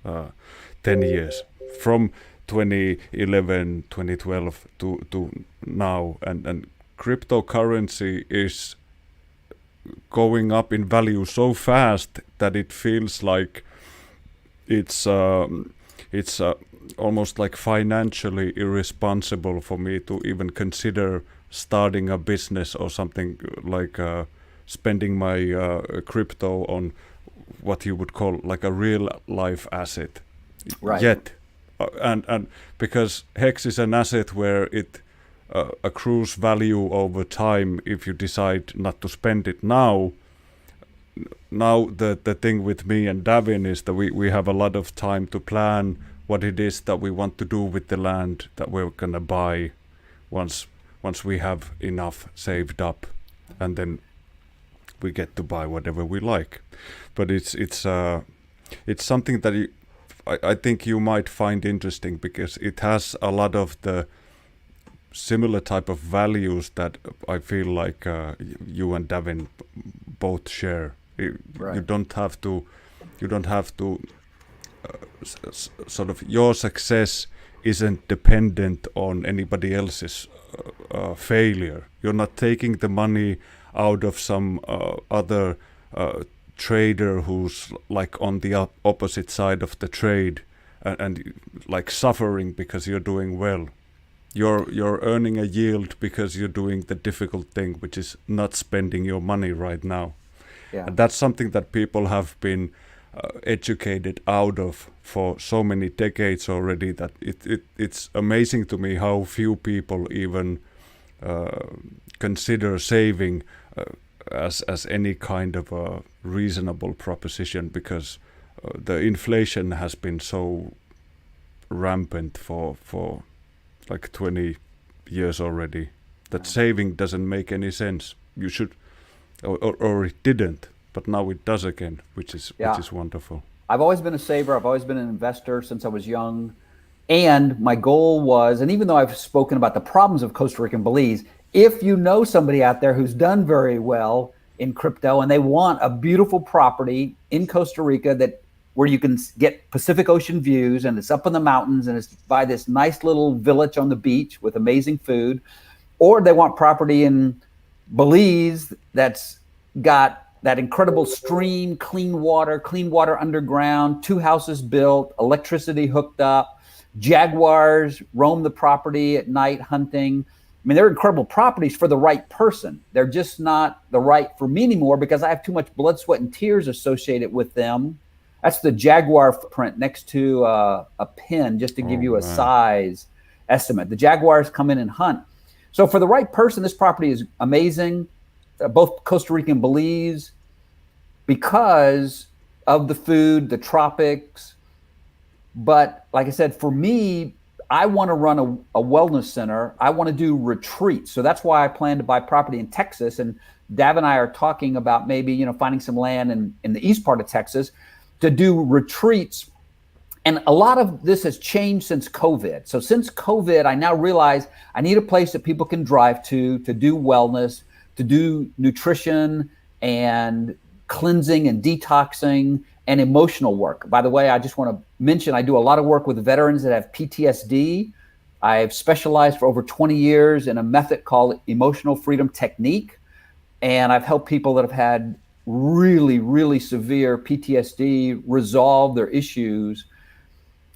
10 years, from 2011, 2012 to now, and cryptocurrency is going up in value so fast that it feels like it's almost like financially irresponsible for me to even consider starting a business or something, like spending my crypto on what you would call like a real life asset. Right. Yet, and because Hex is an asset where it accrues value over time if you decide not to spend it now. Now the thing with me and Davin is that we have a lot of time to plan what it is that we want to do with the land that we're gonna buy once we have enough saved up, and then we get to buy whatever we like. But it's something that I think you might find interesting because it has a lot of the similar type of values that I feel like you and Davin both share. Right. You don't have to sort of, your success isn't dependent on anybody else's failure. You're not taking the money out of some other trader who's like on the opposite side of the trade and like suffering because you're doing well. You're earning a yield because you're doing the difficult thing, which is not spending your money right now. Yeah. And that's something that people have been educated out of for so many decades already, that it's amazing to me how few people even consider saving as any kind of a reasonable proposition, because the inflation has been so rampant for like 20 years already that saving doesn't make any sense. You should, or it didn't, but now it does again, which is wonderful. I've always been a saver. I've always been an investor since I was young. And my goal was, and even though I've spoken about the problems of Costa Rica and Belize, if you know somebody out there who's done very well in crypto and they want a beautiful property in Costa Rica where you can get Pacific Ocean views, and it's up in the mountains, and it's by this nice little village on the beach with amazing food, or they want property in Belize that's got that incredible stream, clean water underground, 2 houses built, electricity hooked up, jaguars roam the property at night hunting, mean, they're incredible properties for the right person. They're just not the right for me anymore because I have too much blood, sweat, and tears associated with them. That's the Jaguar footprint next to a pin, just to give you a size estimate. The Jaguars come in and hunt. So for the right person, this property is amazing, both Costa Rica and Belize, because of the food, the tropics. But like I said, for me, I want to run a wellness center. I want to do retreats. So that's why I plan to buy property in Texas. And Dav and I are talking about maybe, finding some land in the east part of Texas to do retreats. And a lot of this has changed since COVID. So since COVID, I now realize I need a place that people can drive to do wellness, to do nutrition and cleansing and detoxing and emotional work. By the way, I just want to mention, I do a lot of work with veterans that have PTSD. I've specialized for over 20 years in a method called Emotional Freedom Technique. And I've helped people that have had really, really severe PTSD resolve their issues.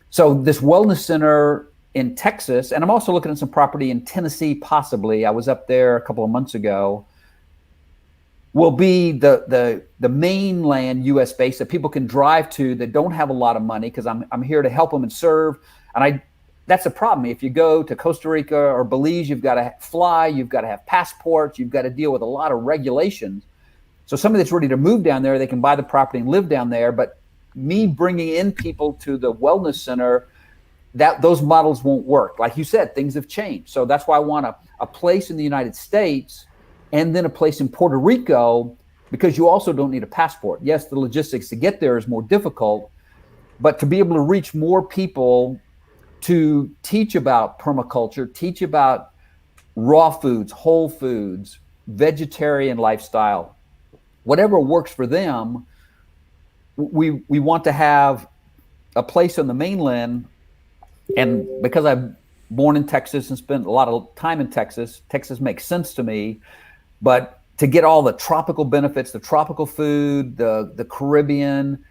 So this wellness center in Texas, and I'm also looking at some property in Tennessee, possibly. I was up there a couple of months ago. Will be the mainland U.S. base that people can drive to that don't have a lot of money, because I'm here to help them and serve. And that's a problem. If you go to Costa Rica or Belize, you've got to fly, you've got to have passports, you've got to deal with a lot of regulations. So somebody that's ready to move down there, they can buy the property and live down there. But me bringing in people to the wellness center, those models won't work. Like you said, things have changed. So that's why I want a place in the United States and then a place in Puerto Rico, because you also don't need a passport. Yes, the logistics to get there is more difficult, but to be able to reach more people, to teach about permaculture, teach about raw foods, whole foods, vegetarian lifestyle, whatever works for them. We want to have a place on the mainland. And because I'm born in Texas and spent a lot of time in Texas, Texas makes sense to me. But to get all the tropical benefits, the tropical food, the Caribbean,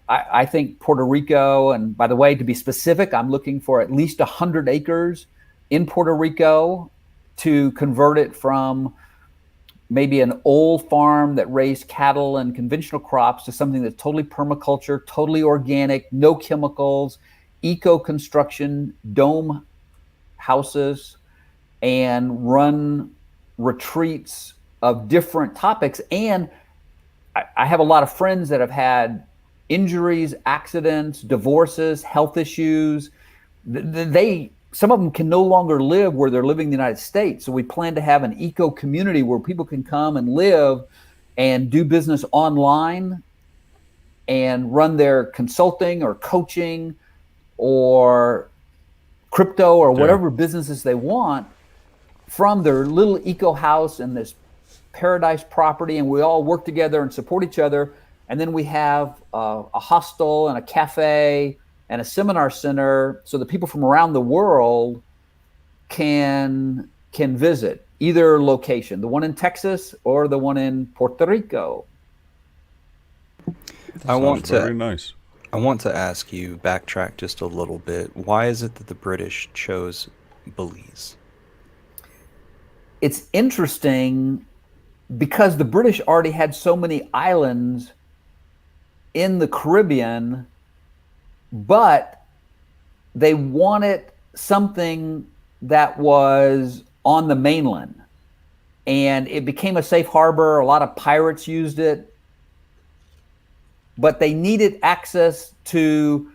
I think Puerto Rico, and by the way, to be specific, I'm looking for at least 100 acres in Puerto Rico to convert it from maybe an old farm that raised cattle and conventional crops to something that's totally permaculture, totally organic, no chemicals, eco-construction, dome houses, and run retreats of different topics. And I have a lot of friends that have had injuries, accidents, divorces, health issues. Some of them can no longer live where they're living in the United States. So we plan to have an eco community where people can come and live and do business online and run their consulting or coaching or crypto or whatever businesses they want from their little eco house in this paradise property, and we all work together and support each other. And then we have a hostel and a cafe and a seminar center so that people from around the world can visit either location, the one in Texas or the one in Puerto Rico. Very nice. I want to ask you, backtrack just a little bit. Why is it that the British chose Belize? It's interesting because the British already had so many islands in the Caribbean, but they wanted something that was on the mainland. And it became a safe harbor. A lot of pirates used it. But they needed access to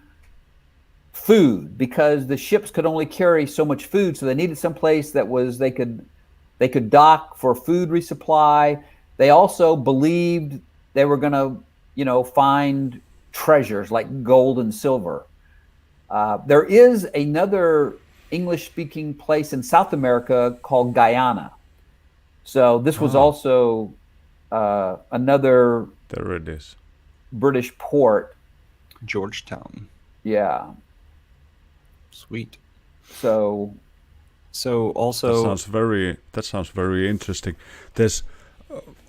food because the ships could only carry so much food. So they needed some place that was they could dock for food resupply. They also believed they were going to, find treasures like gold and silver. There is another English-speaking place in South America called Guyana. So this was also another There it is. British port. Georgetown. Yeah. Sweet. So also That sounds very interesting. There's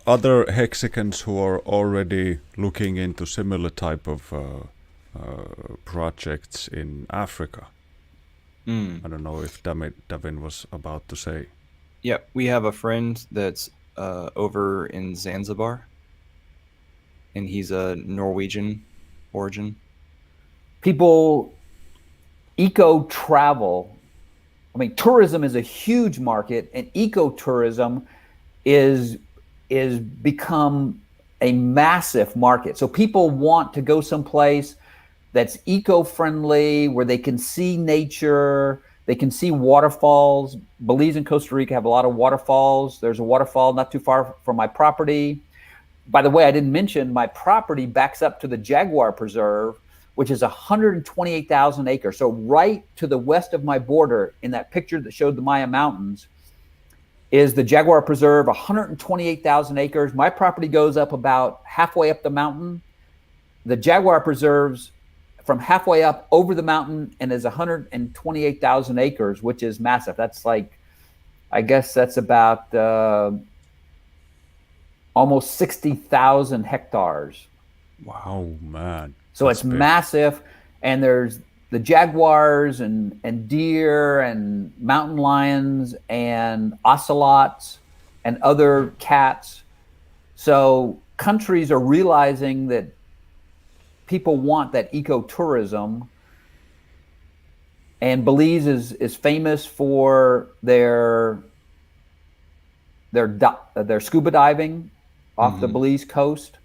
other Hexicans who are already looking into similar type of projects in Africa. I don't know if Davin was about to say. Yeah, we have a friend that's over in Zanzibar, and he's a Norwegian origin. People eco travel. I mean, tourism is a huge market, and ecotourism is become a massive market. So people want to go someplace that's eco-friendly, where they can see nature, they can see waterfalls. Belize and Costa Rica have a lot of waterfalls. There's a waterfall not too far from my property. By the way, I didn't mention my property backs up to the Jaguar Preserve, which is 128,000 acres. So right to the west of my border, in that picture that showed the Maya Mountains, is the Jaguar Preserve, 128,000 acres. My property goes up about halfway up the mountain. The Jaguar Preserve's from halfway up over the mountain and is 128,000 acres, which is massive. That's like, I guess that's about almost 60,000 hectares. Wow. Oh man. So That's it's big. massive, and there's the jaguars and deer and mountain lions and ocelots and other cats. So countries are realizing that people want that ecotourism, and Belize is famous for their scuba diving off the Belize coast.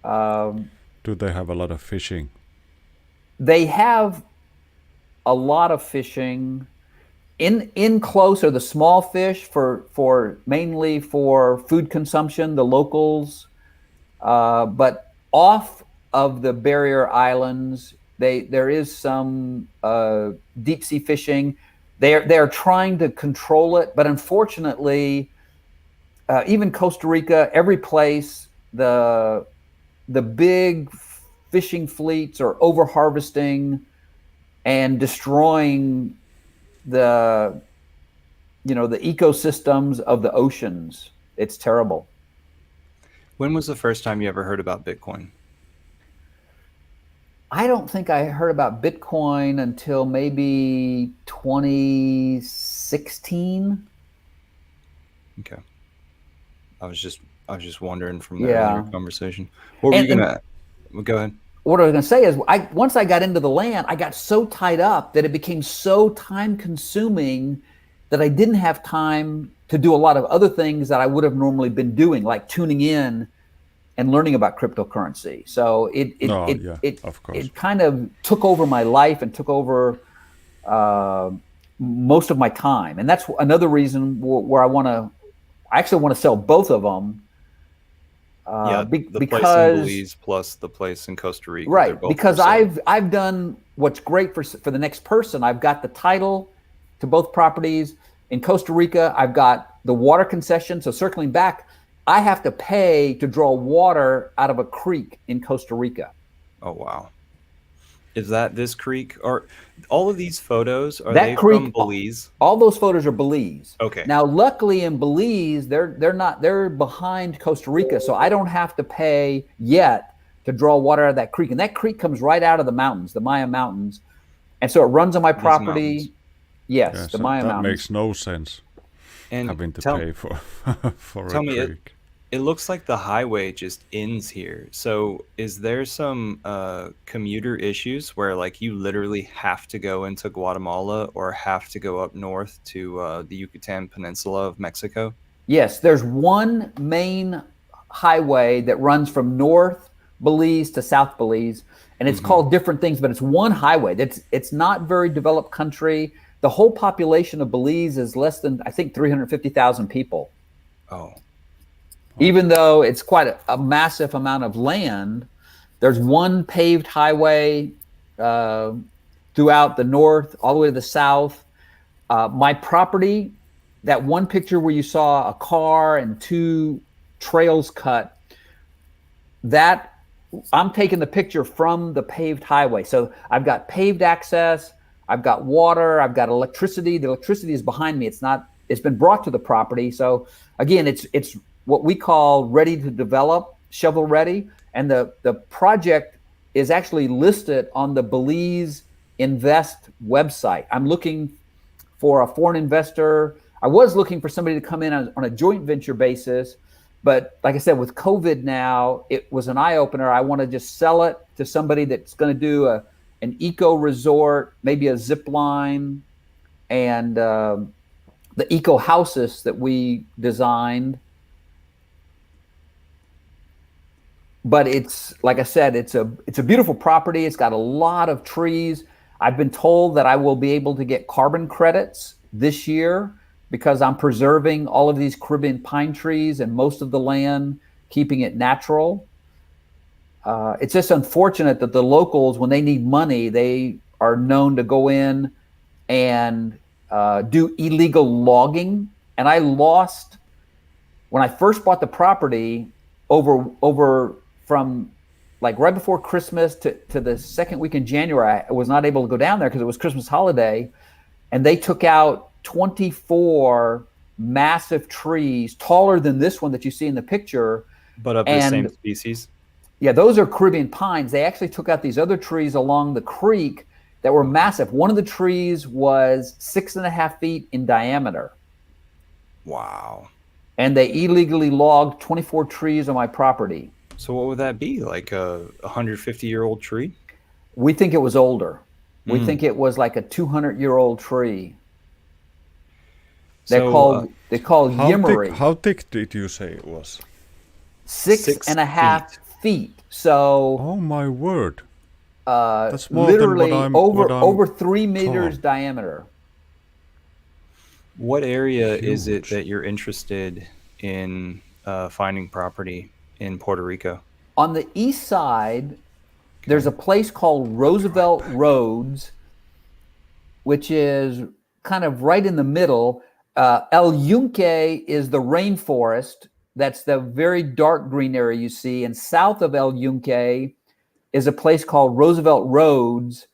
Do they have a lot of fishing? They have a lot of fishing. In close are the small fish for mainly for food consumption, the locals. But off of the barrier islands, there is some deep sea fishing. They're trying to control it, but unfortunately, even Costa Rica, every place, the big fishing fleets are over harvesting and destroying the ecosystems of the oceans. It's terrible. When was the first time you ever heard about Bitcoin? I don't think I heard about Bitcoin until maybe 2016. Okay. I was just wondering from the Yeah. earlier conversation. What were you gonna? Well, go ahead. What I was going to say is, once I got into the land, I got so tied up that it became so time consuming that I didn't have time to do a lot of other things that I would have normally been doing, like tuning in and learning about cryptocurrency. So Of course. it kind of took over my life and took over most of my time. And that's another reason where I actually want to sell both of them. Yeah, the place in because Belize plus the place in Costa Rica. they're right, both because for sale. I've done what's great for the next person. I've got the title to both properties. In Costa Rica, I've got the water concession. So circling back, I have to pay to draw water out of a creek in Costa Rica. Oh wow. Is that this creek, or all of these photos, are That they creek- from Belize? All those photos are Belize. Okay. Now, luckily in Belize, they're behind Costa Rica, so I don't have to pay yet to draw water out of that creek. And that creek comes right out of the mountains, the Maya Mountains, and so it runs on my These property. mountains. Yes, Yeah, the so Maya that Mountains. makes no sense And having to tell, pay for for tell a me, creek. it looks like the highway just ends here. So is there some commuter issues where like you literally have to go into Guatemala or have to go up north to the Yucatan Peninsula of Mexico? Yes, there's one main highway that runs from North Belize to South Belize, and it's called different things, but it's one highway. It's not very developed country. The whole population of Belize is less than, I think, 350,000 people. Oh, Even though it's quite a massive amount of land, there's one paved highway throughout the north, all the way to the south. My property, that one picture where you saw a car and two trails cut, that I'm taking the picture from the paved highway. So I've got paved access, I've got water, I've got electricity. The electricity is behind me. It's been brought to the property. So again, it's what we call ready to develop, shovel ready. And the project is actually listed on the Belize Invest website. I'm looking for a foreign investor. I was looking for somebody to come in on a joint venture basis, but like I said, with COVID now, it was an eye opener. I want to just sell it to somebody that's going to do an eco resort, maybe a zip line, and the eco houses that we designed. But it's, like I said, it's a beautiful property. It's got a lot of trees. I've been told that I will be able to get carbon credits this year because I'm preserving all of these Caribbean pine trees and most of the land, keeping it natural. It's just unfortunate that the locals, when they need money, they are known to go in and do illegal logging. And I lost, when I first bought the property, over from like right before Christmas to the second week in January, I was not able to go down there because it was Christmas holiday. And they took out 24 massive trees, taller than this one that you see in the picture. But of the same species? Yeah, those are Caribbean pines. They actually took out these other trees along the creek that were massive. One of the trees was 6.5 feet in diameter. Wow. And they illegally logged 24 trees on my property. So what would that be? Like a 150-year-old tree? We think it was older. We think it was like a 200-year-old tree. They're called Yimmeri. How thick did you say it was? 6.5 feet. So oh my word! That's more literally than what I'm over 3 meters told. diameter. What area is it Huge. that you're interested in finding property in Puerto Rico? On the east side, there's a place called Roosevelt Roads, which is kind of right in the middle. El Yunque is the rainforest. That's the very dark green area you see. And south of El Yunque is a place called Roosevelt Roads.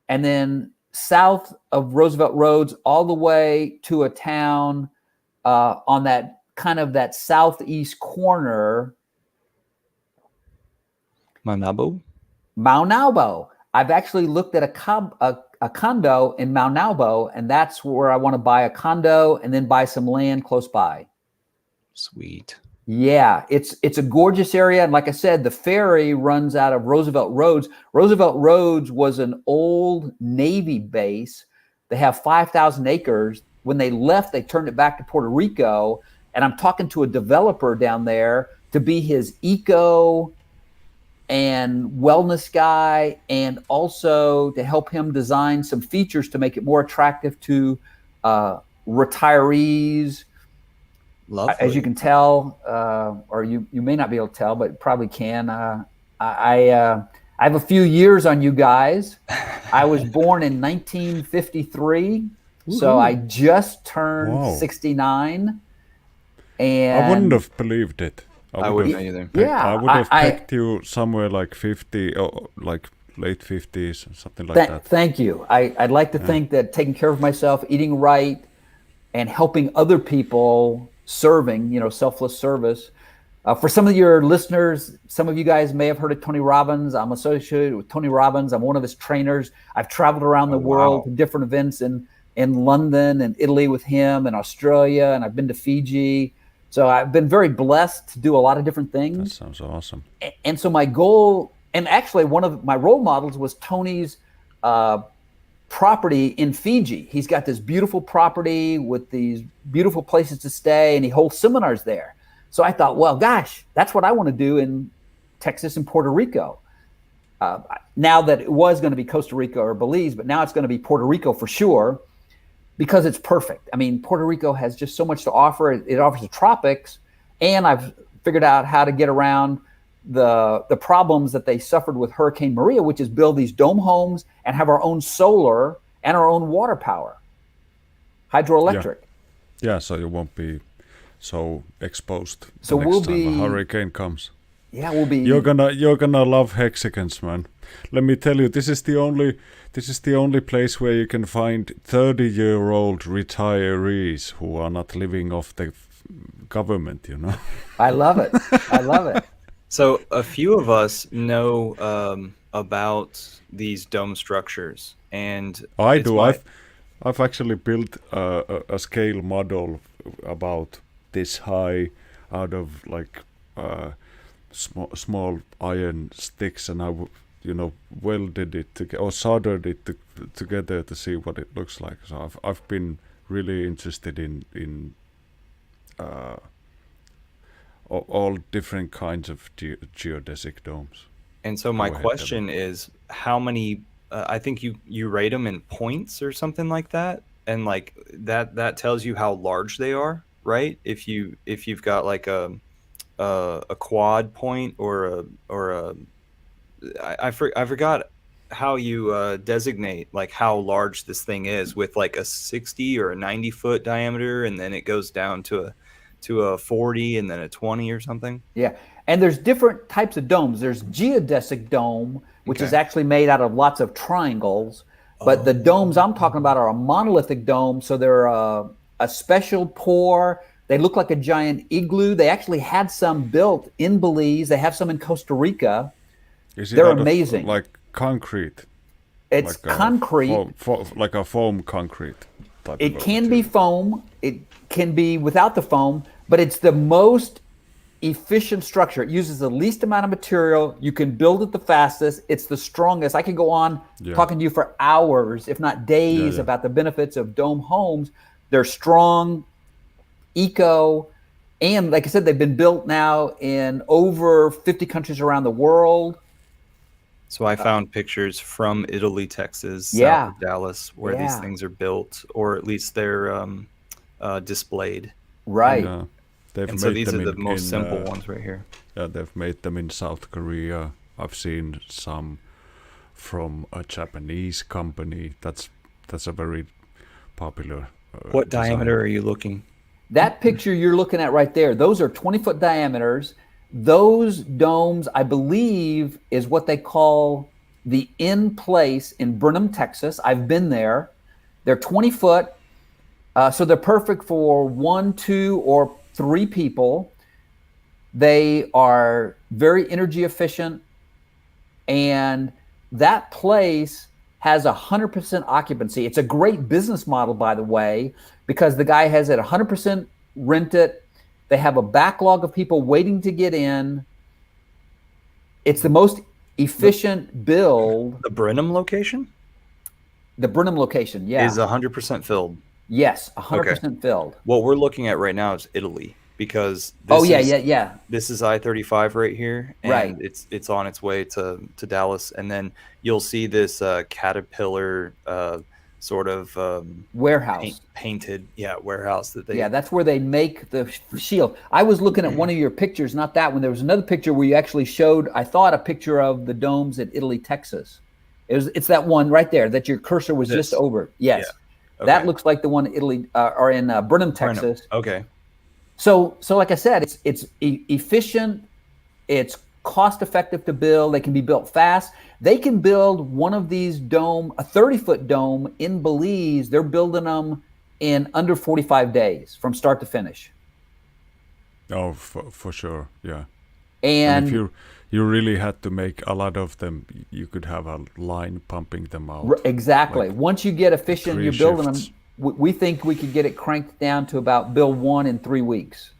And then south of Roosevelt Roads, all the way to a town on that kind of that southeast corner. Manabo? Maunabo. I've actually looked at a condo in Maunabo, and that's where I want to buy a condo and then buy some land close by. Sweet. Yeah, it's a gorgeous area. And like I said, the ferry runs out of Roosevelt Roads. Roosevelt Roads was an old Navy base. They have 5,000 acres. When they left, they turned it back to Puerto Rico. And I'm talking to a developer down there to be his eco and wellness guy, and also to help him design some features to make it more attractive to retirees. Lovely. As you can tell, or you may not be able to tell, but probably can. I have a few years on you guys. I was born in 1953, so I just turned 69. And I wouldn't have believed it. I wouldn't either. Yeah, I would have picked you somewhere like 50, or like late 50s, something like that. Thank you. I'd like to think that taking care of myself, eating right, and helping other people, serving, selfless service. For some of your listeners, some of you guys may have heard of Tony Robbins. I'm associated with Tony Robbins. I'm one of his trainers. I've traveled around the world to different events in London and Italy with him, and Australia, and I've been to Fiji. So I've been very blessed to do a lot of different things. That sounds awesome. And so my goal, and actually one of my role models was Tony's property in Fiji. He's got this beautiful property with these beautiful places to stay, and he holds seminars there. So I thought, well, gosh, that's what I want to do in Texas and Puerto Rico. Now that it was going to be Costa Rica or Belize, but now it's going to be Puerto Rico for sure, because it's perfect. I mean, Puerto Rico has just so much to offer. It offers the tropics, and I've figured out how to get around the problems that they suffered with Hurricane Maria, which is build these dome homes and have our own solar and our own water power, hydroelectric. Yeah, so you won't be so exposed So the next we'll time be- a hurricane comes. Yeah, we'll be. You're gonna love Hexicans, man. Let me tell you, this is the only place where you can find 30-year-old retirees who are not living off the government. I love it. I love it. So a few of us know about these dome structures, and I it's do. my- I've actually built a scale model about this high out of like small iron sticks, and welded it or soldered it together to see what it looks like. So I've been really interested in all different kinds of geodesic domes. And so Go my ahead, question is, how many? I think you rate them in points or something like that, and like that tells you how large they are, right? If you've got like a quad point or a I forgot how you designate like how large this thing is with like a 60 or a 90-foot diameter, and then it goes down to a 40 and then a 20 or something. Yeah. And there's different types of domes. There's geodesic dome, which is Okay. actually made out of lots of triangles. But the domes I'm talking about are a monolithic dome. So they're a special pour. They look like a giant igloo. They actually had some built in Belize. They have some in Costa Rica. Is it They're out of, amazing. like concrete? It's Like a concrete. like a foam concrete type It of can be material. foam. It can be without the foam, but it's the most efficient structure. It uses the least amount of material. You can build it the fastest. It's the strongest. I could go on Yeah. talking to you for hours, if not days, Yeah. about the benefits of dome homes. They're strong, eco, and like I said, they've been built now in over 50 countries around the world. So I found pictures from Italy, Texas, Yeah. south of Dallas, where these Yeah. things are built, or at least they're displayed. Right. Yeah. They've And so made these them are the most in, simple ones right here. Yeah, they've made them in South Korea. I've seen some from a Japanese company. That's a very popular. What design. diameter are you looking? That picture you're looking at right there, those are 20-foot diameters. Those domes, I believe, is what they call the In Place in Brenham, Texas. I've been there. They're 20 foot, so they're perfect for 1, 2, or 3 people. They are very energy efficient, and that place has 100% occupancy. It's a great business model, by the way, because the guy has it 100% rented. They have a backlog of people waiting to get in. It's the most efficient build. The Brenham location The Brenham location, yeah. is 100% filled. Yes, 100% filled. What we're looking at right now is Italy, because Oh, yeah. this is I-35 right here, and Right. it's on its way to Dallas, and then you'll see this Caterpillar sort of Warehouse. painted warehouse that they Yeah, that's where they make the shield. I was looking at one of your pictures, not that one. There was another picture where you actually showed, I thought, a picture of the domes at Italy, Texas. It's that one right there that your cursor was just This. over. Yes. Okay. That looks like the one in Italy or in Brenham, Brenham. Texas. Okay. So like I said, it's efficient, it's cost effective to build. They can be built fast. They can build one of these dome, a 30-foot dome in Belize. They're building them in under 45 days from start to finish. Oh, for sure, yeah. And if you really had to make a lot of them, you could have a line pumping them out. exactly. like Once you get efficient, 3 you're building shifts. them. We think we could get it cranked down to about build one in 3 weeks.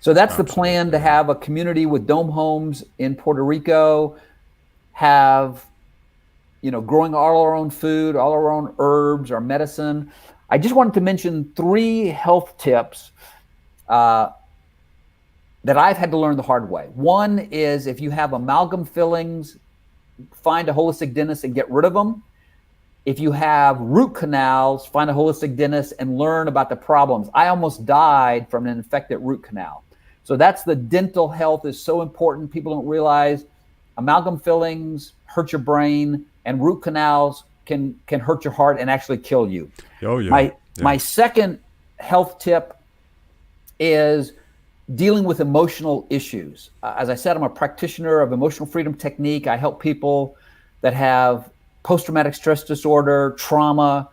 So that's the plan, to have a community with dome homes in Puerto Rico, have, growing all our own food, all our own herbs, our medicine. I just wanted to mention 3 health tips that I've had to learn the hard way. One is, if you have amalgam fillings, find a holistic dentist and get rid of them. If you have root canals, find a holistic dentist and learn about the problems. I almost died from an infected root canal. So that's the dental health is so important. People don't realize amalgam fillings hurt your brain, and root canals can hurt your heart and actually kill you. Oh, yeah. My second health tip is dealing with emotional issues. As I said, I'm a practitioner of emotional freedom technique. I help people that have post-traumatic stress disorder, trauma.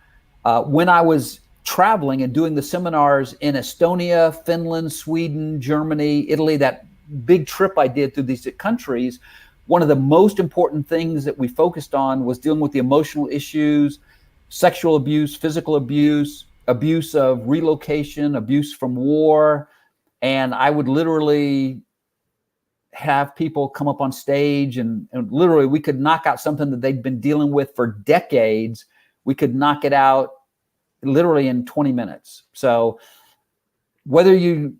When I was traveling and doing the seminars in Estonia, Finland, Sweden, Germany, Italy, that big trip I did through these countries, one of the most important things that we focused on was dealing with the emotional issues, sexual abuse, physical abuse, abuse of relocation, abuse from war. And I would literally have people come up on stage and literally we could knock out something that they'd been dealing with for decades. We could knock it out literally in 20 minutes. So whether you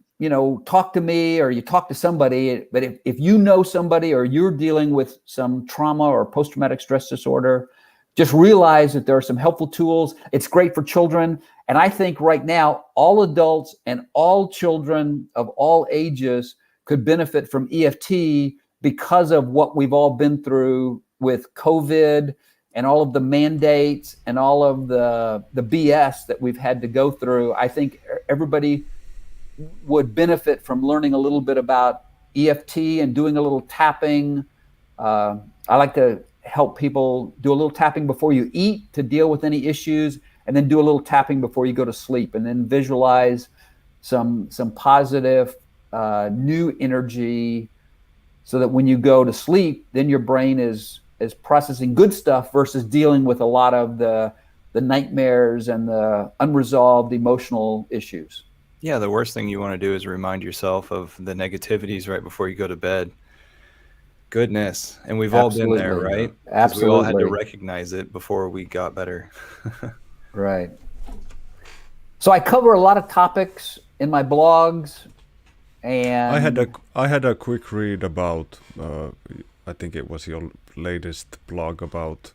talk to me or you talk to somebody, but if you know somebody or you're dealing with some trauma or post-traumatic stress disorder, just realize that there are some helpful tools. It's great for children. And I think right now, all adults and all children of all ages could benefit from EFT because of what we've all been through with COVID and all of the mandates and all of the BS that we've had to go through. I think everybody would benefit from learning a little bit about EFT and doing a little tapping. I like to help people do a little tapping before you eat to deal with any issues, and then do a little tapping before you go to sleep, and then visualize some positive new energy so that when you go to sleep, then your brain is processing good stuff versus dealing with a lot of the nightmares and the unresolved emotional issues. Yeah, the worst thing you want to do is remind yourself of the negativities right before you go to bed. Goodness. And we've all been there, Absolutely. right? 'Cause we all had to Absolutely. recognize it before we got better. Right. So I cover a lot of topics in my blogs, and I had a quick read about I think it was your latest blog about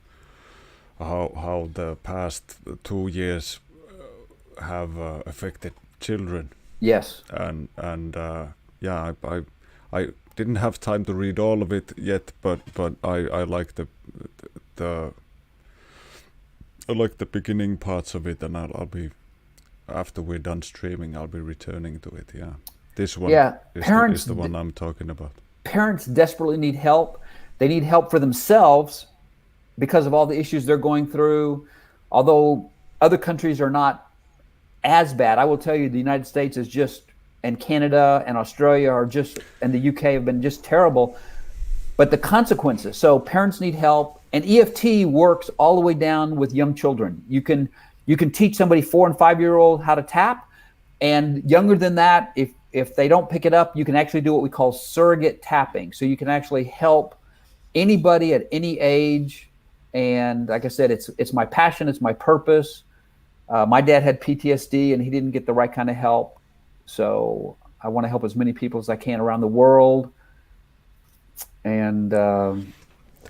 how the past 2 years have affected children, yes. and yeah, I didn't have time to read all of it yet, but I like the beginning parts of it, and I'll be, after we're done streaming, I'll be returning to it. Yeah, this one Yeah, is the one I'm talking about. Parents desperately need help. They need help for themselves because of all the issues they're going through. Although other countries are not as bad, I will tell you the United States is just, and Canada and Australia are just, and the UK have been just terrible. But the consequences, so parents need help, and EFT works all the way down with young children. You can teach somebody 4 and 5-year-old how to tap, and younger than that, if they don't pick it up, you can actually do what we call surrogate tapping. So you can actually help anybody at any age. And like I said, it's my passion, it's my purpose. My dad had PTSD and he didn't get the right kind of help. So I want to help as many people as I can around the world. And that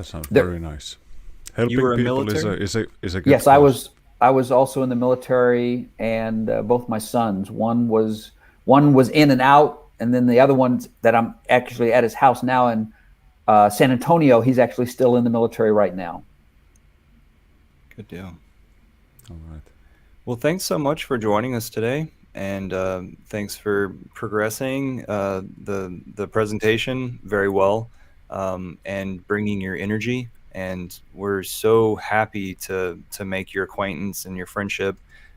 sounds very nice. Helping were a people military? is a good yes, cause. I was also in the military, and both my sons. One was in and out, and then the other one that I'm actually at his house now in San Antonio. He's actually still in the military right now. Good deal. All right. Well, thanks so much for joining us today, and thanks for progressing the presentation very well, and bringing your energy. And we're so happy to make your acquaintance and your friendship.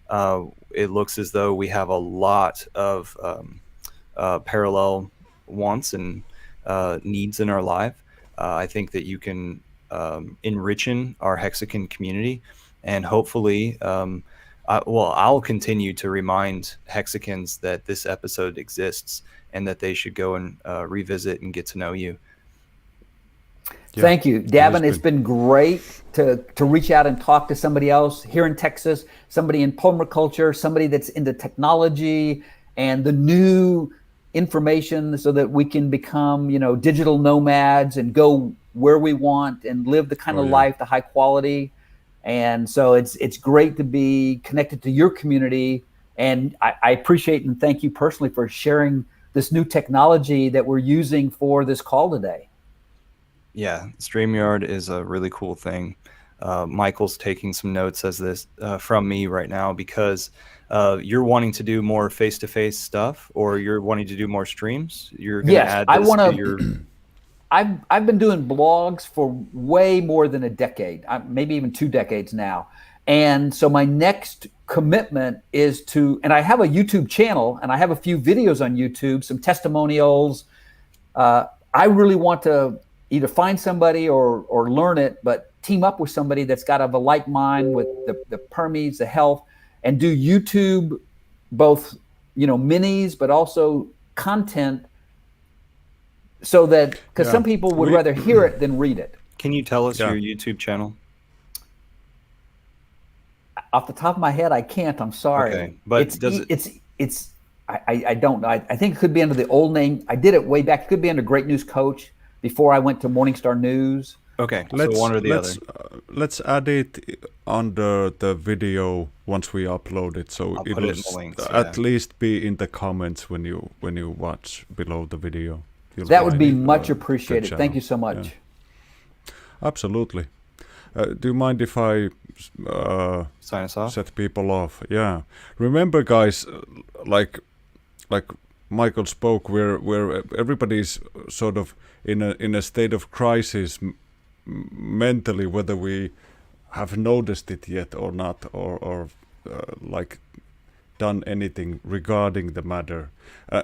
It looks as though we have a lot of parallel wants and needs in our life. I think that you can enrichen our Hexagon community, and hopefully, I'll continue to remind Hexagons that this episode exists and that they should go and revisit and get to know you. Yeah, Thank you, Davin. has It's been great to reach out and talk to somebody else here in Texas, somebody in permaculture, somebody that's into technology and the new information, so that we can become, digital nomads and go where we want and live the kind of life, the high quality. And so it's great to be connected to your community. And I appreciate and thank you personally for sharing this new technology that we're using for this call today. Yeah, StreamYard is a really cool thing. Michael's taking some notes as this from me right now, because you're wanting to do more face-to-face stuff, or you're wanting to do more streams. You're going to add this to your... I've been doing blogs for way more than a decade, maybe even 2 decades now. And so my next commitment is to, and I have a YouTube channel and I have a few videos on YouTube, some testimonials. I really want to either find somebody or learn it, but team up with somebody that's got a like mind with the Permies, the health, and do YouTube, both, minis, but also content, so that, because Yeah. some people would rather hear it than read it. Can you tell us Yeah. your YouTube channel? Off the top of my head, I can't. I'm sorry. Okay, but it's does it- it's I don't know. I think it could be under the old name. I did it way back. It could be under Great News Coach before I went to Morningstar News. Okay, so one or the other. Let's add it under the video once we upload it, so I'll it'll put it in the links, at yeah. least be in the comments when you watch below the video. You'll That would find be it, much the appreciated. Thank channel. you so much. Yeah. Absolutely. Do you mind if I Sign us off. set people off? Yeah. Remember, guys, like Michael spoke, where everybody's sort of in a state of crisis mentally, whether we have noticed it yet or not, or like done anything regarding the matter.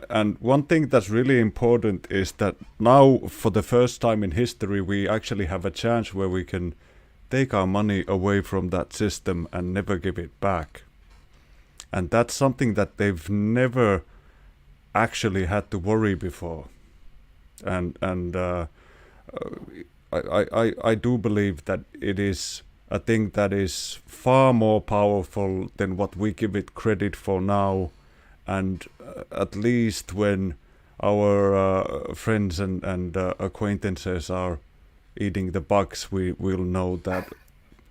And one thing that's really important is that now, for the first time in history, we actually have a chance where we can take our money away from that system and never give it back. And that's something that they've never actually had to worry before. And I do believe that it is a thing that is far more powerful than what we give it credit for now. And at least when our friends and acquaintances are eating the bugs, we'll know that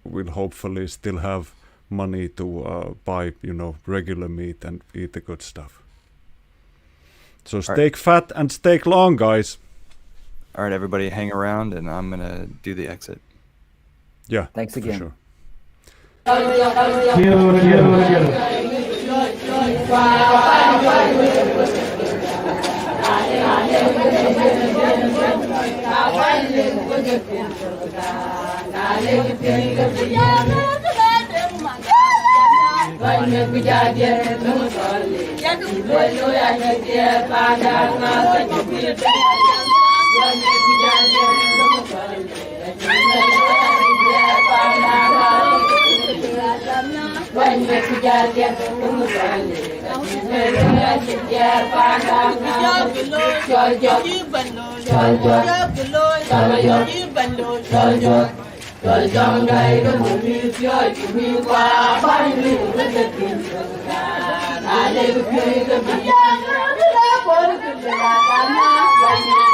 we'll hopefully still have money to buy, regular meat and eat the good stuff. So steak fat and steak long, guys. All right, everybody, hang around, and I'm gonna do the exit. Yeah. Thanks for again. Sure. Hãy subscribe cho kênh Ghiền Mì Gõ để không bỏ lỡ những video hấp dẫn.